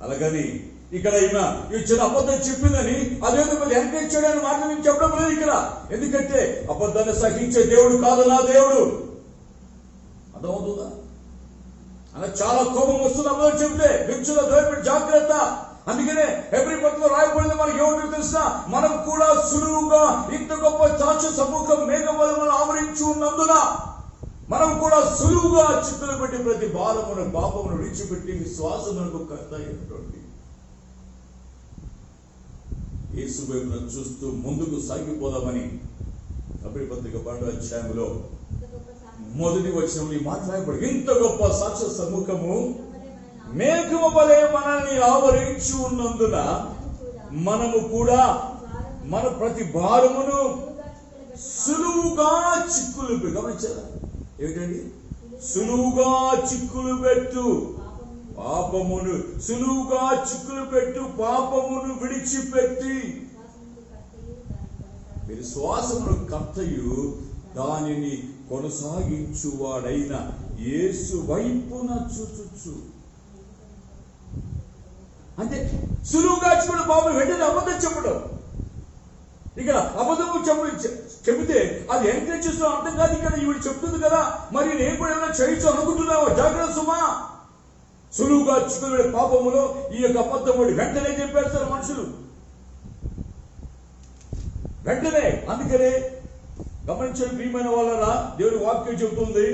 Speaker 2: అలాగని ఇక్కడ ఈమె ఈ చిన్న అబద్ధం చెప్పిందని అదేదో ఎంకరేజ్ చేయడానికి మాట నేను చెప్పడం లేదు ఇక్కడ. ఎందుకంటే అబద్ధాన్ని సహించే దేవుడు కాదు నా దేవుడు. అర్థమవుతుందా? అలా చాలా కోపం వస్తుంది అబద్ధం చెప్తే. వించులో దేవుడు జాగ్రత్త. అందుకనే ఎవ్రీ పత్రికలో రాయబడింది మనకి ఏమిటో తెలుసా? మనం కూడా సులువుగా ఇంత గొప్ప సాక్షి సముఖం మేఘవలమును ఆవరించి ఉన్నందున మనం కూడా సులువుగా చిక్కులు పెట్టి ప్రతి భారమును పాపమును విడిచిపెట్టి విశ్వాసమునకు కర్త అయినటువంటి యేసు వైపును చూస్తూ ముందుకు సాగిపోదామని ఎబ్రీ పత్రిక 12వ అధ్యాయంలో మొదటి వచనంలో ఈ మాట రాయబడి, ఇంత గొప్ప సాక్షి సముఖము మేఘము వలె మనల్ని ఆవరించి ఉన్నందున మనము కూడా మన ప్రతి భారమును సులువుగా చిక్కులు గమనించారా? ఏమిటండి? సులువుగా చిక్కులు పెట్టు పాపమును, సులువుగా చిక్కులు పెట్టు పాపమును విడిచిపెట్టి విశ్వాసమును కర్తయు దానిని కొనసాగించువాడైన యేసు వైపున చూచుచు. అంటే సులువుగా చిక్కుడు పాపం వెంటనే అబద్ధం చెప్పడం. ఇక్కడ అబద్ధము చెబితే అది ఎంకరేజ్ చేస్తున్నా అర్థం కాదు. ఇక్కడ ఈవిడ చెప్తుంది కదా, మరి నేను కూడా ఏమైనా చేయొచ్చు అనుకుంటున్నావా? జాగ్రత్త సుమా. సులువుగా చిక్కుడు పాపములో ఈ యొక్క అబద్ధం వెంటనే చెప్పేస్తారు మనుషులు, వెంటనే. అందుకనే గమనించండి ప్రియమైన వాళ్ళరా, దేవుని వాక్యం చెబుతుంది,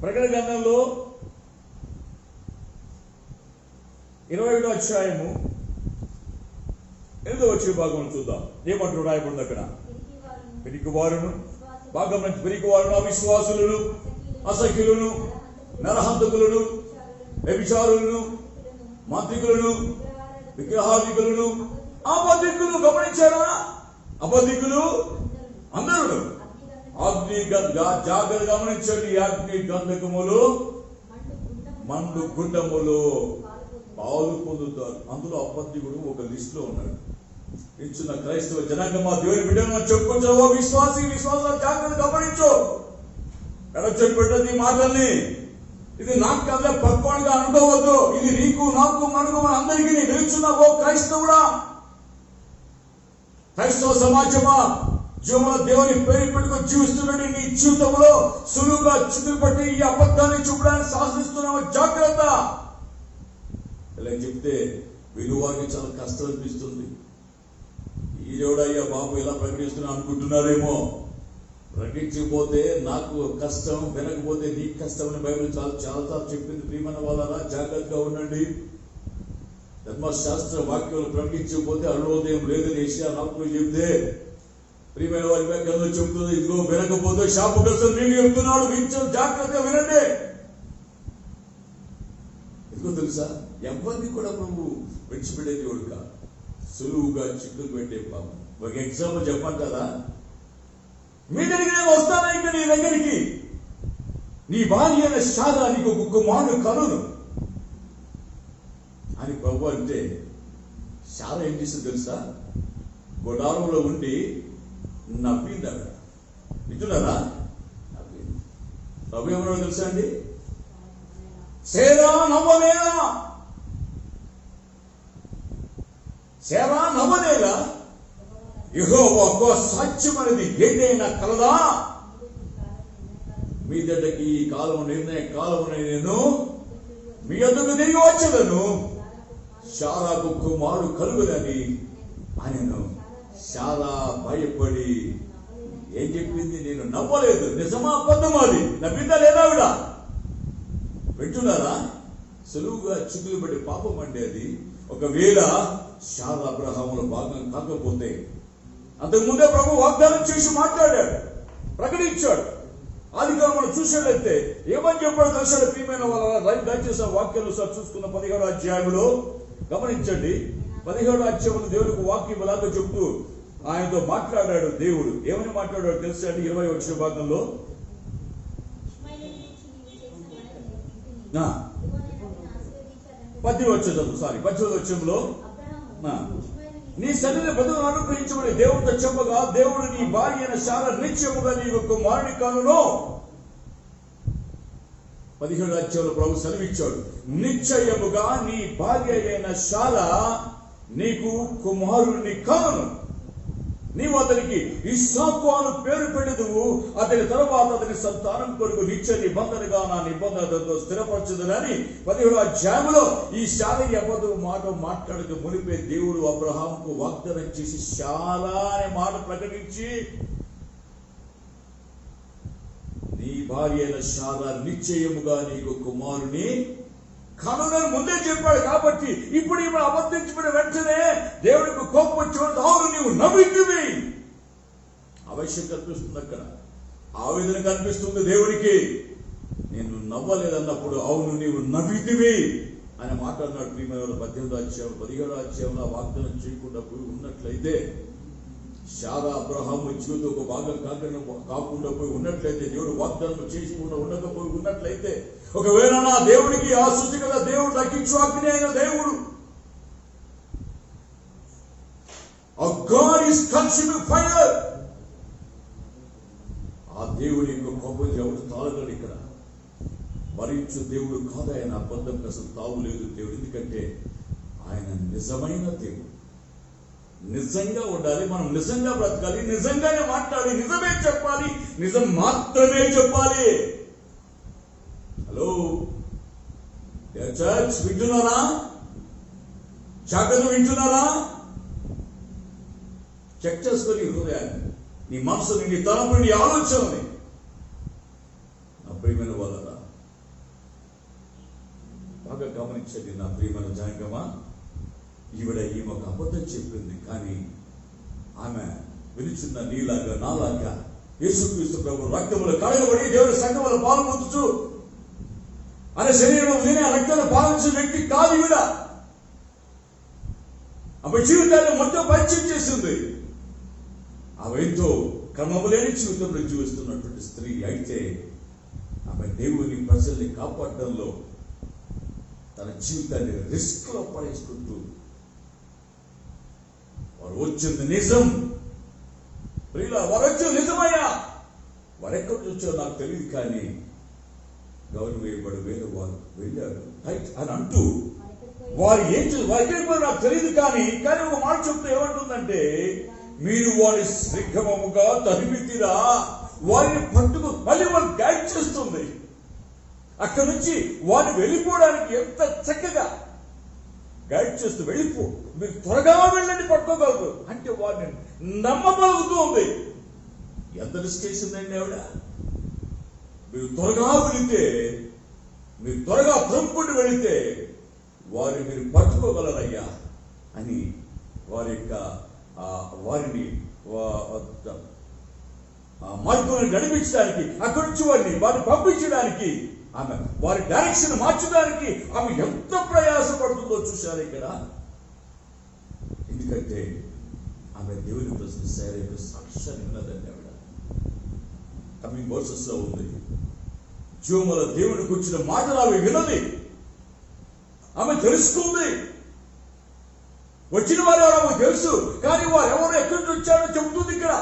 Speaker 2: ప్రకటన గ్రంథంలో 21వ అధ్యాయము 8వ వచ్చే భాగం చూద్దాం. ఏమంటారు రాయబడింది అక్కడ? పిరికి వారును, బాగా మంచి పిరికి వారును, అవిశ్వాసులను, అసఖ్యులను, నరహంతకులను, వ్యభిచారులను, మాంత్రికులను, విగ్రహాధికులను, అబద్ధికులు. గమనించారా? అబద్ధికులు అందరూ అగ్ని జాగ్రత్త గమనించండి. అగ్ని గంధకములు మండు గుండములు పాలు పొందుతారు. అందులో అబద్ధికుడు ఒక లిస్ట్ లో ఉన్నాడు. ఇచ్చిన క్రైస్తవ జనాంగమా, దేవుని బిడ్డను చెప్పుకుంటావో విశ్వాసాలు జాగ్రత్త గమనించు. ఎడ చెప్పేటది ఈ మాటల్ని. ఇది నాకు కదా పక్వాడుగా అనుకోవద్దు. ఇది నీకు నాకు మనకు మన అందరికీ నిలుచున్నావో క్రైస్తవుడా, క్రైస్తవ సమాజమా, జీవన దేవుని పేరు పెట్టుకుని జీవిస్తున్నట్టు నీ జీవితంలో సులువుగా చిక్కుపట్టి ఈ అబద్ధాన్ని చూపడానికి సాహసిస్తున్నావు. జాగ్రత్త. ఇలా చెప్తే విలువానికి చాలా కష్టం అనిపిస్తుంది. ఈ దేవుడయ్యా బాబు ఇలా ప్రకటిస్తున్నా అనుకుంటున్నారేమో. ప్రకటించకపోతే నాకు కష్టం, వినకపోతే నీకు కష్టం అని బైబిల్ చాలా చెప్పింది. ప్రియమైన వాళ్ళరా, జాగ్రత్తగా ఉండండి. ధర్మశాస్త్ర వాక్యాలు ప్రకటించకపోతే అరుణోదయం లేదని ఏషియా 4 చెప్తే, ప్రియమైన వారి వాక్యంలో చెప్తుంది, ఇదిగో వినకపోతే శాపగ్రస్తం నేను చెప్తున్నాడు, జాగ్రత్తగా వినండి. ఎందుకో తెలుసా, ఎవరిని కూడా ప్రభు విడిచిపెట్టే దేవుడు కాదు. సులువుగా చిక్కులు పెట్టే పాపం. ఒక ఎగ్జాంపుల్ చెప్పంటారా, మీ దగ్గరికి నేను వస్తానా ఇంకా నీ దగ్గరికి, నీ భార్య అయిన శారా నీకు ఒక కుమారుడు కలును అని ప్రభు అంటే, శారా ఏం చేసింది తెలుసా, గొడారంలో ఉండి నవ్వింది. అక్కడ వింటున్నారా? నవ్వింది. ప్రభు ఏమన్నాడో తెలుసా అండి, శారా నవ్వలేదా, శారా నవ్వలేదా, యెహోవాకు సాధ్యం అనేది ఏదైనా కలదా, మీ దగ్గరికి ఈ కాలం నిర్ణయ కాలం నేను మీ యొద్దకు తిరిగి వచ్చేదను, శారాకు కుమారుడు కలుగునని ఆయనను. శారా భయపడి ఏం చెప్పింది, నేను నవ్వలేదు. నిజమా అబద్ధమా? అది నవ్విందా లేదా ఆవిడ? వింటున్నారా? సులువుగా చిక్కులు పడి పాపం అండి అది. ఒకవేళ శారా అబ్రహాముల భాగం కాకపోతే, అంతకుముందే ప్రభు వాగ్దానం చేసి మాట్లాడాడు, ప్రకటించాడు. ఆదికాలం మనం చూసేట్లయితే ఏమని చెప్పాడు తెలుసాడు? ప్రియమైన వాళ్ళ దయచేసి వాక్యాలు సార్ చూసుకున్న 17వ అధ్యాయంలో గమనించండి. 17వ అధ్యాయంలో దేవుడికి వాక్యం ఇలాగ చెప్తూ ఆయనతో మాట్లాడాడు. దేవుడు ఏమని మాట్లాడాడు తెలుసా అండి? 20వ భాగంలో 18వ వచనంలో నీ సన్నిధిని బతుకును అనుగ్రహించమని దేవుడితో చెప్పగా, దేవుడు నీ భార్య అయిన శారా నిశ్చయముగా నీ కుమారుని కనును. 17వ అధ్యాయంలో ప్రభు సెలవిచ్చాడు, నిశ్చయముగా నీ భార్య అయిన శారా నీకు కుమారుని కనును. నీవు అతనికి ఇస్సాకు అని పేరు పెడదువు. అతని తరువాత అతని సంతానం కొరకు నిత్య నిబంధనగా నా నిబంధనతో స్థిరపరచుదనని 17వ అధ్యాయంలో ఈ శారా అబద్ధపు మాట మాట్లాడక మునిపే దేవుడు అబ్రహాముకు వాగ్దానం చేసి శారా అనే మాట ప్రకటించి, నీ భార్య అయిన శారా నిశ్చయముగా నీకు కుమారుని కనునని ముందే చెప్పాడు. కాబట్టి ఇప్పుడు ఇప్పుడు అబద్ధించబడిన వెంటనే దేవుడికి కోపం వచ్చేవాడు. అవును నీవు నవ్వింటివి. ఆవశ్యకత కనిపిస్తుంది అక్కడ, ఆవేదన కనిపిస్తుంది దేవుడికి. నేను నవ్వలేదన్నప్పుడు అవును నీవు నవ్వితివి అని మాట్లాడినాడు. ప్రియమైన 18వ అధ్యాయం 17వ అధ్యాయంలో వాగ్దానం చేయకుండా పోయి ఉన్నట్లయితే, శారా అబ్రహాము జీవితం ఒక భాగం కాకుండా పోయి ఉన్నట్లయితే, దేవుడు వాగ్దానం చేయకుండా ఉండకపోయి ఉన్నట్లయితే, ఒకవేళ నా దేవుడికి ఆ శుద్ధి కదా దేవుడు తగ్గించు అగ్ని అయిన దేవుడు, God is consuming fire, ఆ దేవుడి యొక్క కోపం ఎవడు తాళగడు. ఇక్కడ మరించు దేవుడు కాదు ఆయన. అబద్ధంకి అసలు తావు లేదు దేవుడు. ఎందుకంటే ఆయన నిజమైన దేవుడు. నిజంగా ఉండాలి, మనం నిజంగా బ్రతకాలి, నిజంగానే మాట్లాడి, నిజమే చెప్పాలి, నిజం మాత్రమే చెప్పాలి. హలో చర్చ్, వింటున్నారా? జాగ్రత్త, వింటున్నారా? చెక్ చేసుకొని హృదయాన్ని, నీ మనసుని, నీ తలంపుని, నీ ఆలోచనని. నా ప్రియమైన వాళ్ళరా, బాగా గమనించండి నా ప్రియమైన జనాంగమా. ఈమె ఒక అబద్ధం చెప్పింది, కానీ ఆమె విలుచున్న నీలాగా నాలాగా యేసుక్రీస్తు ప్రభు రక్తములు కడగబడి దేవుని సంఘములో పాల్పొందుచు అనే శరీరంలో లేని ఆ రక్తంలో పాలించిన వ్యక్తి కాదు ఈవిడ. ఆమె జీవితాన్ని మొత్తం పరిచయం చేసింది. ఆమె ఎంతో క్రమము లేని జీవితంలో జీవిస్తున్నటువంటి స్త్రీ. అయితే ఆమె దేవుని ప్రజల్ని కాపాడడంలో తన జీవితాన్ని రిస్క్ లో పడేసుకుంటూ వారు వచ్చింది నిజం, వారు వచ్చింది నిజమయ్యా, వారు ఎక్కడి నుంచో నాకు తెలియదు కానీ గౌరవ వేయబడి వేరే వారు వెళ్ళారు అని అంటూ వారు ఏం ఎక్కడికి పోయి నాకు తెలియదు కానీ ఒక మాట చెప్తే ఏమంటుందంటే, మీరు వారి శ్రీఘ్రమముగా తరిమితిరా, వారిని పట్టుకు మళ్ళీ వాళ్ళు గైడ్ చేస్తుంది. అక్కడి నుంచి వారిని వెళ్ళిపోవడానికి ఎంత చక్కగా గైడ్ చేస్తూ వెళ్ళిపో, మీరు త్వరగా వెళ్ళండి పట్టుకోగలరు అంటే వారిని నమ్మగలుగుతూ ఉంది. ఎంత రిస్క్ చేసిందండి ఆవిడ. మీరు త్వరగా వెళితే, మీరు త్వరగా త్రొంపుకుంటూ వెళితే వారిని మీరు పట్టుకోగలరయ్యా అని వారి యొక్క వారిని మార్గాన్ని నడిపించడానికి, అక్కడి నుంచి వారిని పంపించడానికి, ఆమె వారి డైరెక్షన్ మార్చడానికి ఆమె ఎంత ప్రయాసపడుతుందో చూశారు ఇక్కడ. ఎందుకంటే ఆమె దేవుని ప్రశ్నిస్తారు యొక్క సాక్ష్యాన్ని ఉన్నదండి. ఆవిడ కమింగ్ వర్సెస్ లో ఉంది, జీవముల దేవుడికి వచ్చిన మాటలు అవి వినది, ఆమె తెలుసుకుంది. వచ్చిన వారు ఎవరో ఆమెకు తెలుసు, కానీ వారు ఎవరు ఎక్కడి నుంచి వచ్చారో చెబుతుంది ఇక్కడ.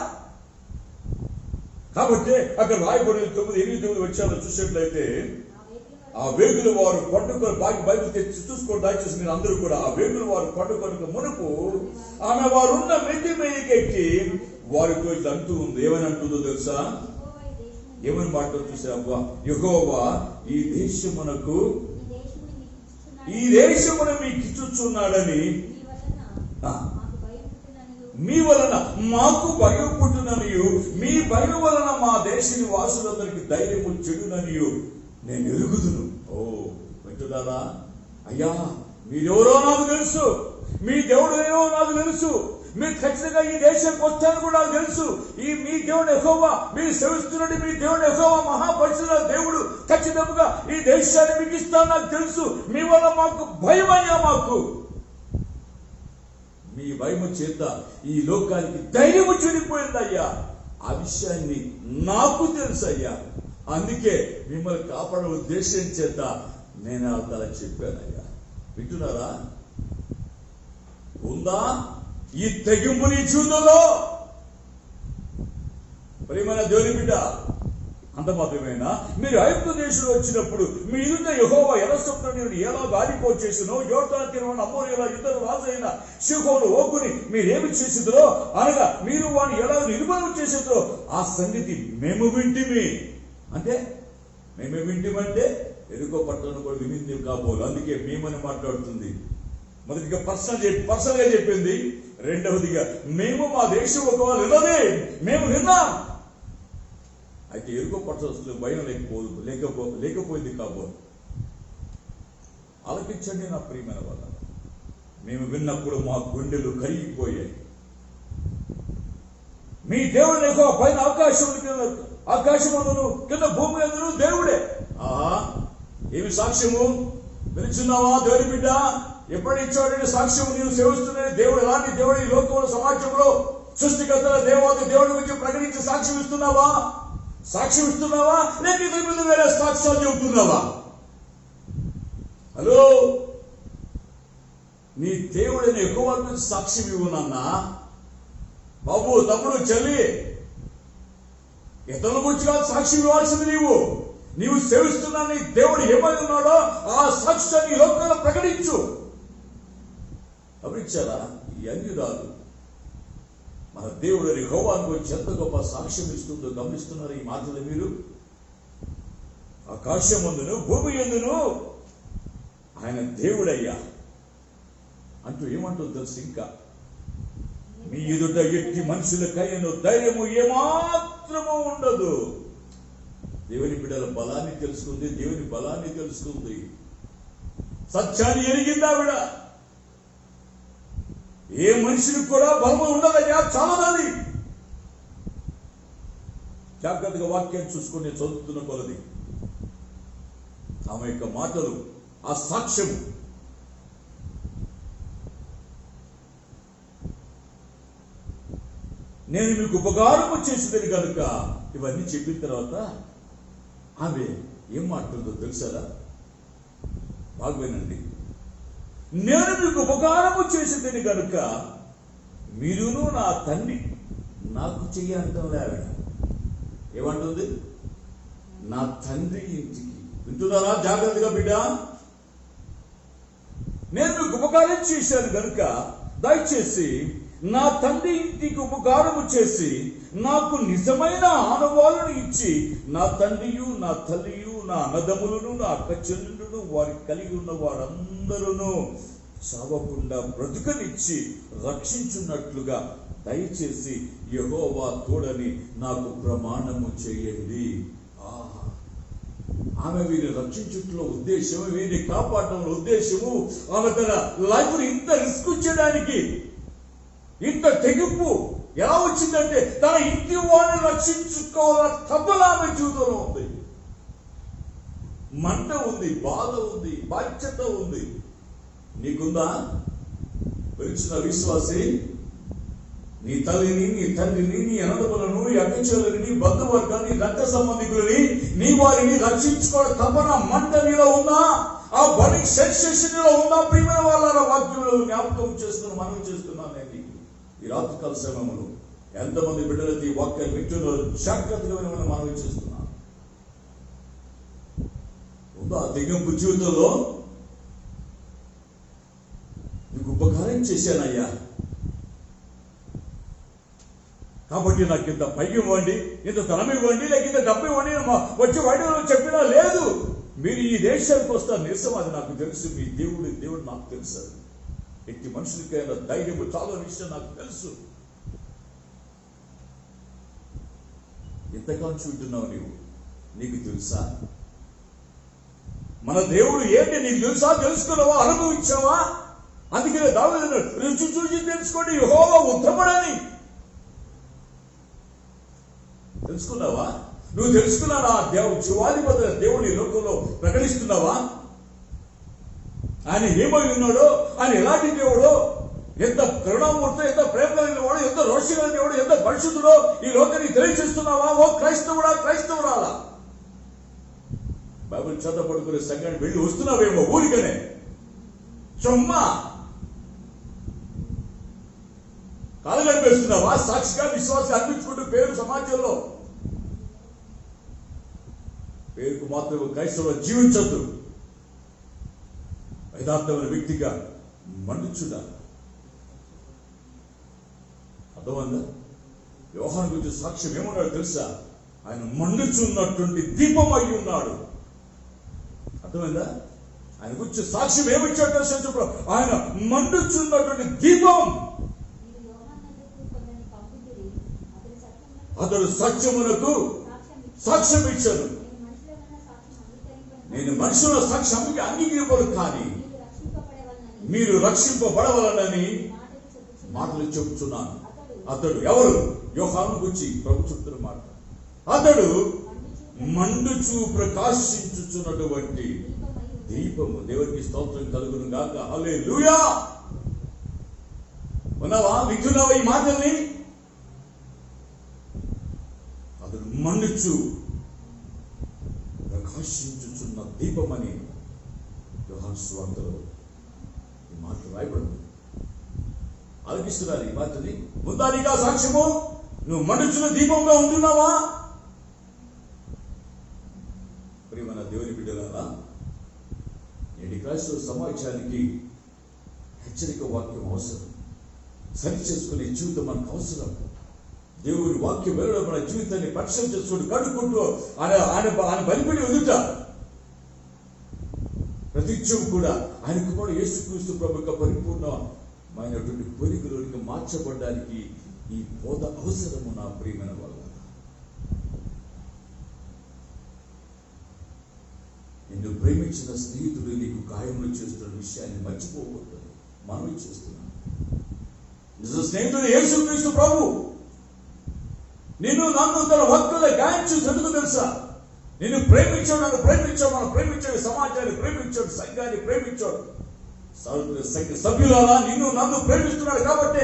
Speaker 2: కాబట్టి అక్కడ రాయబడిన 9-8 వచ్చారో చూసినట్లయితే, ఆ వేగులు వారు పట్టుకొని బైబిల్ తెచ్చి చూసుకోండి దయచేసి మీరు అందరూ కూడా. ఆ వేగులు వారు పట్టుకొని మునుపు ఆమె వారున్న మెట్టి మీదకి ఎక్కి వారితో ఇట్లా అంటూ ఉంది. ఏమని అంటుందో తెలుసా? ఏమని మాటలు చూసావా? యెహోవా ఈ దేశమును మీకు ఇచ్చుచున్నాడని మీ వలన మాకు భయం పుట్టుననియు, మీ భయం వలన మా దేశ నివాసులందరికీ ధైర్యము చెడుననియు నేను ఎరుగుదును. ఓ వింటున్నారా? అయ్యా మీరెవరో నాకు తెలుసు, మీ దేవుడు ఏవో నాకు తెలుసు, మీరు ఖచ్చితంగా ఈ దేశానికి వచ్చాను కూడా నాకు తెలుసు. మీ దేవుడు యెహోవా, మీరు సేవిస్తున్నట్టు మీ దేవుడు యెహోవా మహాపరిశుద్ధ దేవుడు, ఖచ్చితంగా ఈ దేశాన్ని మీకు ఇస్తాను నాకు తెలుసు. మీ వల్ల మాకు భయమయ్యా, మాకు మీ భయము చేత ఈ లోకానికి ధైర్యము చెడిపోయిందయ్యా. ఆ విషయాన్ని నాకు తెలుసు అయ్యా, అందుకే మిమ్మల్ని కాపాడే ఉద్దేశం చేత నేను అలా చెప్పానయ్యా. వింటున్నారా? ఉందా ఈ తెగింపు నీ జీవితంలో? ప్రియమైన దేవుని బిడ్డ, అంత మాత్రమేనా? మీరు ఐగుప్తు దేశంలో వచ్చినప్పుడు మీ ఎదుట యెహోవా ఎర్రసముద్రాన్ని ఎలా గాలిపోచేసినో, యోర్దాను తీరమున అమోరీయుల ఇద్దరు రాజైన సీహోను ఓగుని మీరేమి చేసిద్రో, అనగా మీరు వాడిని ఎలా నిర్మూలన చేసిద్రో ఆ సంగతి మేము వింటిమి. అంటే మేమే వింటిమంటే ఎరుకో పట్టణం కూడా వినింది కాబోలు. అందుకే మేమని మాట్లాడుతుంది. మొదటిగా పర్సనల్ గా చెప్పింది. రెండవదిగా మేము మా దేశం ఒకవేళ వినదే, మేము విన్నాం. అయితే ఎరుకో పట్టణస్తులు భయం లేకపోయింది కాబోలు. ఆలకించండి నా ప్రియమైన వాళ్ళ, మేము విన్నప్పుడు మా గుండెలు కరిగిపోయాయి. మీ దేవుడు ఎక్కువ పైన ఆకాశమును కింద భూమి అందరూ దేవుడే. ఏమి సాక్ష్యము పిలుచున్నావా దేవుని బిడ్డ? ఎప్పటి ఇచ్చాడంటే సాక్ష్యము నీవు సేవిస్తున్న దేవుడు ఎలాంటి దేవుడు ఈ లోకంలో సమాజంలో సృష్టికర్తల దేవాది దేవుడి గురించి ప్రకటించి సాక్ష్యం ఇస్తున్నావా? లేక ఇతని మీద వేరే సాక్ష్యాలు చెబుతున్నావా? హలో, నీ దేవుడిని ఎక్కువ సాక్ష్యం ఇవ్వనన్నా బాబు, తమ్ముడు, చెల్లి, ఇతరుల గురించి కాదు సాక్ష్యం ఇవ్వాల్సింది. నీవు సేవిస్తున్నా నీ దేవుడు ఏమై ఉన్నాడో ఆ సాక్ష్యాన్ని లోకంలో ప్రకటించు. గమనించారా? ఈ అన్యురాలు మన దేవుడు యెహోవాకు వచ్చి ఎంత గొప్ప సాక్ష్యం ఇస్తుందో గమనిస్తున్నారు ఈ మాటలు మీరు? ఆకాశమందును భూమి యందును ఆయన దేవుడయ్యా అంటూ ఏమంటుందో తెలుసు. ఇంకా మీ ఎదుట ఎట్టి మనుషులకైన ధైర్యము ఏమాత్రము ఉండదు. దేవుని బిడ్డల బలాన్ని తెలుసుకుంది, దేవుని బలాన్ని తెలుసుకుంది, సత్యాన్ని ఎరిగింది ఆవిడ. ఏ మనిషికి కూడా బలము ఉండదయ్యా, చాలదని. జాగ్రత్తగా వాక్యాన్ని చూసుకుని చదువుతున్న కొలది ఆమె యొక్క మాటలు, ఆ సాక్ష్యము నేను మీకు ఉపకారము చేసేదని కనుక ఇవన్నీ చెప్పిన తర్వాత ఆమె ఏం మాట్లాడుతుందో తెలుసారా? బాగా వినండి. నేను మీకు ఉపకారము చేసేదని కనుక మీరును నా తండ్రి నాకు చెయ్యంటంలే ఆవిడ. ఏమంటుంది? నా తండ్రి ఇంటికి. వింటున్నారా జాగ్రత్తగా బిడ్డ? నేను మీకు ఉపకారం చేశాను కనుక దయచేసి నా తండ్రి ఇంటికి ఉపకారము చేసి నాకు నిజమైన ఆనవాళ్ళను ఇచ్చి నా తండ్రియు నా తల్లియు నా అన్నదమ్ములను నా అక్క చెల్లెలను వారికి కలిగి ఉన్న వారందరూ చావకుండా బ్రతుకనిచ్చి రక్షించున్నట్లుగా దయచేసి యెహోవా తోడని నాకు ప్రమాణము చేయండి. ఆమె వీరిని రక్షించుట్లో ఉద్దేశము, వీరిని కాపాడడంలో ఉద్దేశము, ఆమె తన లైఫ్ ఇంత రిస్క్ చేయడానికి ఇంత తెగింపు ఎలా వచ్చిందంటే తన ఇంటి వారిని రక్షించుకోవాలని తపన ఆమె జీవితంలో ఉంది. మంట ఉంది, బాధ ఉంది, బాధ్యత ఉంది. నీకుందా? పిలిచిన విశ్వాసి, నీ తల్లిని, నీ తండ్రిని, నీ అన్నదమ్ములను, నీ అక్కచెల్లెలని, బంధువర్గాన్ని, రక్త సంబంధికులని, నీ వారిని రక్షించుకోవడం తపన మంట నీలో ఉందా? ఆ బలి సెన్సేషన్ ఉందా? ప్రియమైన వాళ్ళ వాక్యంలో జ్ఞాపకం చేస్తున్నా, మనం చేస్తున్నాను. ఈ రాత్రికాల సమయంలో ఎంతమంది బిడ్డలకి ఈ వాక్యాలు వింటున్నారు? జాగ్రత్తగా వినమని మనం చేస్తున్నాం. ఉందా తెగింపు జీవితంలో? నీకు ఉపకారం చేశానయ్యా కాబట్టి నాకు ఇంత పైకి ఇవ్వండి, ఇంత ధనం ఇవ్వండి, లేక ఇంత డబ్బు ఇవ్వండి వచ్చి వాడి చెప్పినా లేదు. మీరు ఈ దేశానికి వస్తారు నిజం, అది నాకు తెలుసు. మీ దేవుడు నాకు తెలుసు. ఎట్టి మనుషులకైనా ధైర్యము చాలా విషయం నాకు తెలుసు. ఎంతకాలం చూస్తున్నావు నీవు? నీకు తెలుసా మన దేవుడు ఏంటి? నీకు తెలుసా? తెలుసుకున్నావా? అనుభవించావా? అందుకనే దావీదు రుచి చూసి తెలుసుకోండి యెహోవా ఉత్తముడని. తెలుసుకున్నావా? నువ్వు తెలుసుకున్నావా? జీవాధిపతి దేవుని లోకంలో ప్రకటిస్తున్నావా? ఆయన ఏమై ఉన్నాడో, ఆయన ఎలాంటి దేవుడో, ఎంత కరుణామూర్తో, ఎంత ప్రేమ కలిగిన వాడు, ఎంత రోషి కలిగిన వాడు, ఎంత పరిశుద్ధుడో ఈ లోకానికి తెలియజేస్తున్నావా? ఓ క్రైస్తవుడా, క్రైస్తవురాలా? బైబిల్ చదవబడుకునే సంఘాన్ని వెళ్ళి వస్తున్నావేమో ఊరికనే చొమ్మా కాలు కనిపిస్తున్నావా? సాక్షిగా విశ్వాసం అర్పించుకుంటూ పేరు సమాజంలో పేరుకు మాత్రం క్రైస్తవులు జీవించద్దు. యథార్థమైన వ్యక్తిగా మండుచుడా. అర్థమైందా? యోహాను గురించి సాక్ష్యం ఏమన్నాడు తెలుసా? ఆయన మండుచున్నటువంటి దీపం అయి ఉన్నాడు. అర్థమైందా? ఆయన గురించి సాక్ష్యం ఏమిచ్చాడు తెలుసా? చెప్పు. ఆయన మండుచున్నటువంటి దీపం. అతడు సత్యమునకు సాక్ష్యం ఇచ్చాడు. నేను మనుషుల సాక్ష్యం అంగీకరింపడు, కానీ మీరు రక్షింపబడవలనని మాటలు చెబుతున్నాను. అతడు ఎవరు? యోహాను గురించి ప్రభు చెప్తున్న మాట. అతడు మండుచు ప్రకాశించుచున్నటువంటి దీపము. దేవునికి స్తోత్రం కలుగును గాక. హల్లెలూయా. ఉన్నావా? వింటున్నావా ఈ మాటల్ని? అతడు మండుచు ప్రకాశించుచున్న దీపమని యోహాను సువార్తలో ఈ మాటలు రాయబడింది. ఆలకిస్తున్నారు ఈ మాటని. ఉందా నీకా సాక్ష్యము? నువ్వు మండుచున్న దీపంగా ఉంటున్నావా? ప్రియమైన దేవుని బిడ్డలారా, నేటి క్రైస్తవ సమాజానికి హెచ్చరిక వాక్యం అవసరం. సరి చేసుకునే జీవితం మనకు అవసరం. దేవుని వాక్యం వెళ్ళడం మన జీవితాన్ని పరిశీలన చేసుకుంటూ కడుక్కుంటూ ఆయన బలిపడి ఎదుట ప్రతిత్యం కూడా ఆయన కుమారుడు యేసుక్రీస్తు ప్రభు యొక్క పరిపూర్ణమైనటువంటి పోలికలోనికి మార్చబడడానికి ఈ బోధ అవసరము. నా ప్రియమైన వాళ్ళ, నిన్ను ప్రేమించిన స్నేహితుడు నీకు గాయములు చేస్తున్న విషయాన్ని మర్చిపోకూడదు. మనవి చేస్తున్నాను. నిజ స్నేహితుడు యేసుక్రీస్తు ప్రభు నిన్ను నన్ను తన భక్తుల గాయం చూసి ఎందుకు తెలుసా? నిన్ను ప్రేమించాడు, నన్ను ప్రేమించాడు, మనం ప్రేమించాడు, సమాజాన్ని ప్రేమించాడు, సంఘాన్ని ప్రేమించాడు. సంఘ సభ్యులారా నిన్ను నన్ను ప్రేమిస్తున్నాడు కాబట్టి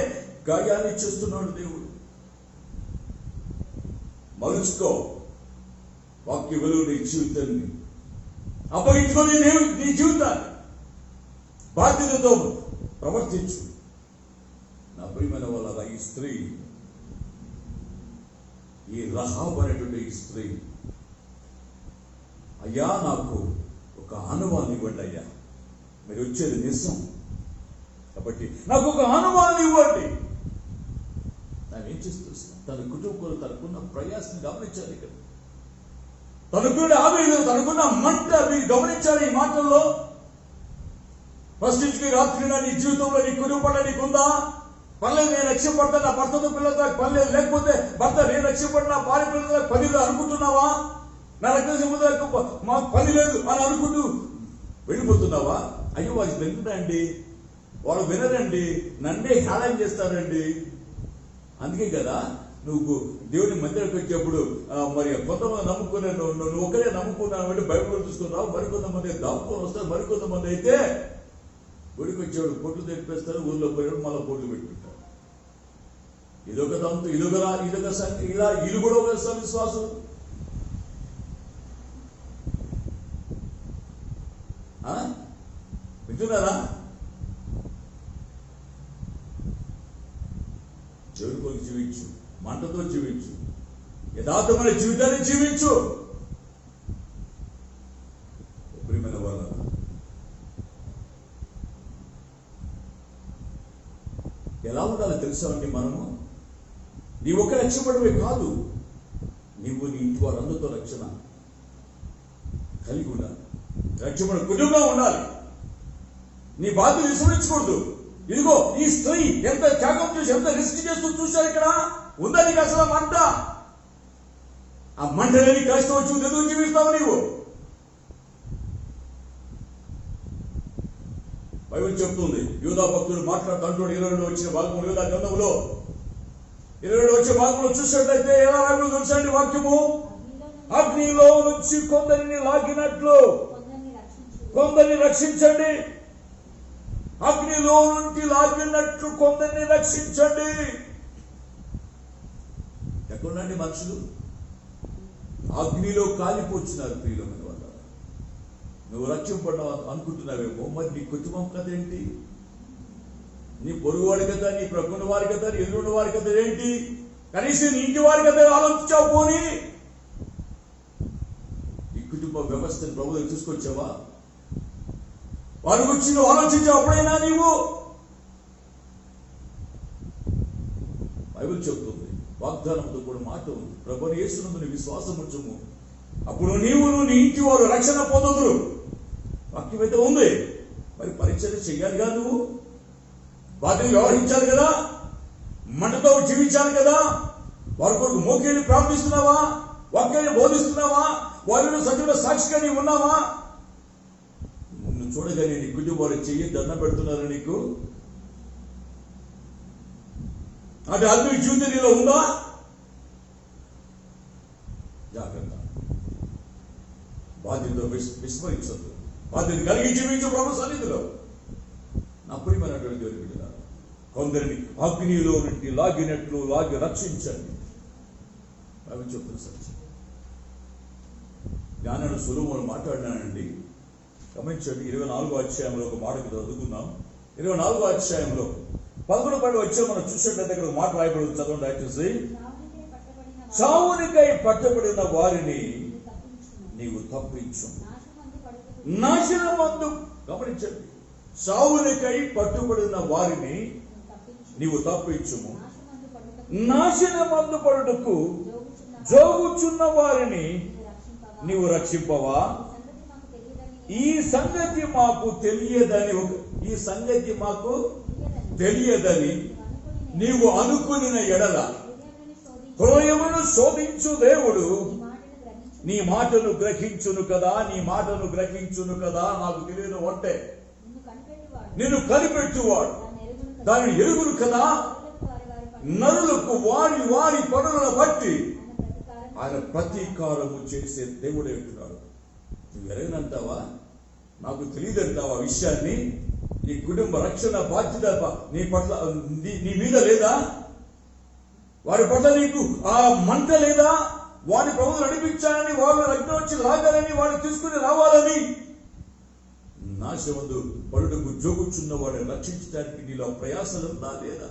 Speaker 2: గాయాన్ని చేస్తున్నాడు దేవుడు. మలుచుకో. వాక్య వెలుగు నీ జీవితాన్ని అప్పగించుకొని నీ జీవితాన్ని బాధ్యతతో ప్రవర్తించు. నా ప్రియమైన వాళ్ళ ఈ స్త్రీ, ఈ రహాబ్ అనేటువంటి ఈ స్త్రీ, అయ్యా నాకు ఒక ఆనవాన్ని ఇవ్వండి అయ్యా, మీరు వచ్చేది నిజం కాబట్టి నాకు ఒక ఆనవాన్ని ఇవ్వండి. ఏం చేస్తూ తన కుటుంబంలో తనకున్న ప్రయాసం గమనించాలి. ఇక్కడ తనకున్న ఆవేదన, తనకున్న మంట మీరు గమనించాలి ఈ మాటల్లో. ఫస్ట్ రాత్రి నీ జీవితంలో నీ కుటుంబంలో నీకుందా? పర్లేదు, నేను రక్షపడతా, నా భర్తతో పిల్లలతో పర్లేదు, లేకపోతే భర్త నేను రక్షపడిన భార్య పిల్లలతో పని అనుకుంటున్నావా? నా రక్త సముద్రం మాకు పని లేదు అని అనుకుంటూ వెళ్ళిపోతున్నావా? అయ్యో వాళ్ళు వినరండి, వాళ్ళు వినరండి, నన్నే హేళన చేస్తారండి. అందుకే కదా నువ్వు దేవుని మందిరానికి వచ్చేప్పుడు మరి కొంతమంది నమ్ముకునే నువ్వు ఒకరే నమ్ముకున్నావు అంటే బైబిల్ చూసుకున్నావు, మరికొంతమంది దాపుకొని వస్తారు, మరికొంతమంది అయితే గుడికి వచ్చేవాడు పొట్లు తెప్పిస్తారు, ఊళ్ళో పోయాడు మళ్ళీ పొట్లు పెట్టుకుంటారు. ఇదొక దంతు, ఇదొక సంఖ్య, ఇలా ఇది కూడా ఒక విశ్వాసం. వింటున్నారా? జోడుకొని జీవించు, మంటతో జీవించు, యథార్థమైన జీవితాన్ని జీవించు. ప్రియమైన వాళ్ళ ఎలా ఉండాలో తెలుసామండి మనము? నీ ఒక్క రక్షపడమే కాదు, నీవు నీ ఇంటి వారందరితో రక్షణ కలిగి ఉండాలి. రక్షణ కుటుంబంగా ఉండాలి. నీ బాధ్యత విస్మరించకూడదు. ఇదిగో ఈ స్త్రీ ఎంత త్యాగం చేసి, ఎంత రిస్క్ చేస్తూ చూశారు. ఇక్కడ ఉందా నీకు అసలు మంట? ఆ మంట లేని కష్టం వచ్చి ఎందుకు జీవిస్తావు నీవు? బైబిల్ చెప్తుంది, యూదా భక్తుడు మాట్లాడుతుంటాడు 22 వచ్చిన భాగంలో, యూదా గ్రంథంలో 22 వచ్చే భాగంలో చూసినట్లయితే ఎలా బైబిల్ తెలుసండి వాక్యము? అగ్నిలో నుంచి కొందరిని లాగినట్లు కొందరిని రక్షించండి. అగ్నిలో నుండి లాగినట్లు కొందరిని రక్షించండి. ఎక్కడున్నాండి మనుషులు? అగ్నిలో కాలిపోతున్నారు. ప్రియులమైన వాళ్ళ, నువ్వు రక్షింపడ్డావు అనుకుంటున్నావేమో, మరి నీ కుటుంబం కథ ఏంటి? నీ పొరుగు వారి కథ, నీ ప్రక్కన వారి కథ, నీ ఎదురున్న వారి కథ ఏంటి? కనీసం నీ ఇంటి వారి కథ ఆలోచించావు. పోనీ ఈ కుటుంబ వ్యవస్థను ప్రభుత్వం తీసుకొచ్చావా? వారి గురించి నువ్వు ఆలోచించావు అప్పుడైనా? నీవు బైబిల్ చెప్తుంది, వాగ్దానంతో కూడా మాట ఉంది, ప్రభువుని యేసునందు నీ విశ్వాసం ఉంచుము, అప్పుడు నీవును నీ ఇంటి వారు రక్షణ పొందుదురు. వాక్యం అయితే ఉంది. మరి పరిచయం చెయ్యాలిగా, నువ్వు బాధ్యత వ్యవహరించాలి కదా, మంటతో జీవించాలి కదా. వారి కొరకు మోకేళ్ళి ప్రార్థిస్తున్నావా? వాక్యాన్ని బోధిస్తున్నావా? వారిలో సజీవ సాక్షిగా నీవు ఉన్నావా? నువ్వు చూడగానే నీ కుటుంబాలు చెయ్యి దండం పెడుతున్నారు నీకు. అంటే ఆత్మీయ జీవితం నీలో ఉందా? జాగ్రత్త, బాధ్యత విస్మరించద్దు, బాధ్యత కలిగి జీవించు ప్రభు సన్నిధిలో. నా ప్రియమైనటువంటి దేవుని బిడ్డలారా, కొందరిని అగ్నిలో నుండి లాగినట్లు లాగి రక్షించండి. అవి చెప్తున్న సత్యం. జ్ఞానుడు సొలొమోను మాట్లాడినానండి. గమనించండి, 24వ అధ్యాయంలో ఒక మాట చదువుకుందాం. 24వ అధ్యాయంలో 11 వచ్చే మనం చూసినట్లయితే ఇక్కడ ఒక మాట రాయబడి చదవండి దయచేసి. చావునికై పట్టబడిన వారిని నీవు తప్పించు, నాశనమందు. గమనించండి, చావునికై పట్టుబడిన వారిని నీవు తప్పించుము, నాశనమందు పడుటకు జోగుచున్న వారిని నీవు రక్షింపవా? ఈ సంగతి మాకు తెలియదని నీవు అనుకుని ఎడల హృదయమును శోధించు దేవుడు నీ మాటను గ్రహించును కదా, నీ మాటను గ్రహించును కదా. నాకు తెలియదు అంటే నిన్ను కనిపెట్టువాడు దానిని ఎరుగును కదా. నరులకు వారి వారి పనులను బట్టి ఆయన ప్రతీకారము చేసే దేవుడే అంటున్నాడు. నువ్వు ఎరగనంటావా? నాకు తెలియదంటావా విషయాన్ని? నీ కుటుంబ రక్షణ బాధ్యత నీ పట్ల నీ మీద లేదా? వారి పట్ల నీకు ఆ మంట లేదా? వారి ప్రభుత్వం నడిపించాలని, వాళ్ళు రక్తం వచ్చి లాగాలని, వాళ్ళు తీసుకుని రావాలని నాశమందు పడుటకు జోగుచున్న వాడిని రక్షించడానికి నీలో ప్రయాసలుందా లేదా?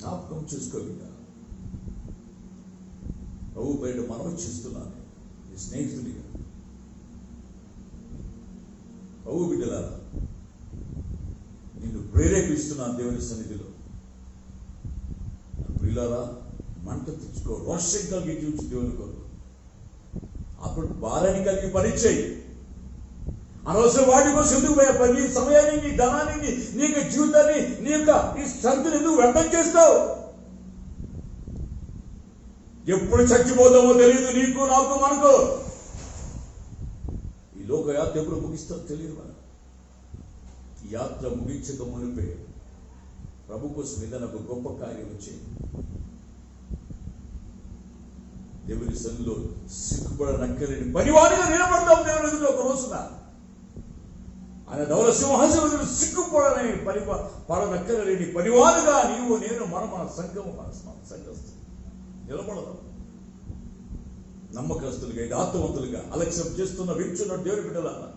Speaker 2: జ్ఞాపకం చేసుకోగా ప్రభు బయట మనవి చేస్తున్నాను, నీ స్నేహితుడిగా. ప్రభు బిడ్డలారా, నిన్ను ప్రేరేపిస్తున్నాను దేవుని సన్నిధిలో. ప్రియులారా, మంట తెచ్చుకో, రోషం కలిగి జీవించు దేవుని కొరకు. అప్పుడు భారాన్ని కలిగి పనిచేయి. అనవసరం వాటి కోసం ఎందుకు భయపడి నీ సమయాన్ని, నీ ధనాన్ని, నీ యొక్క జీవితాన్ని, నీ యొక్క ఈ సంతిని ఎందుకు వ్యర్థం చేస్తావు? ఎప్పుడు చచ్చిపోతామో తెలియదు నీకు, నాకు, మనకు. ఈ లోక యాత్ర ఎప్పుడు ముగిస్తామో తెలియదు మనం. ఈ యాత్ర ముగించక మునిపే ప్రభు కోసం ఏదైనా ఒక గొప్ప కార్యం వచ్చేది. దేవుని సన్నిధిలో సిగ్గుపడనక్కలేని పనివాడిగా నిలబడతాం దేవుని ఎదుట ఒక రోజున. ఆయన ధవల సింహాసనం సిగ్గుపడని పడనక్కలేని పనివాడుగా నీవు, నేను, మన సంఘము, మన సంఘస్థులు నిలబడదాం. నమ్మకస్తులుగా, ఆత్మవంతులుగా, అలక్ష్యం చేస్తున్న వింటున్న దేవుని బిడ్డలారా,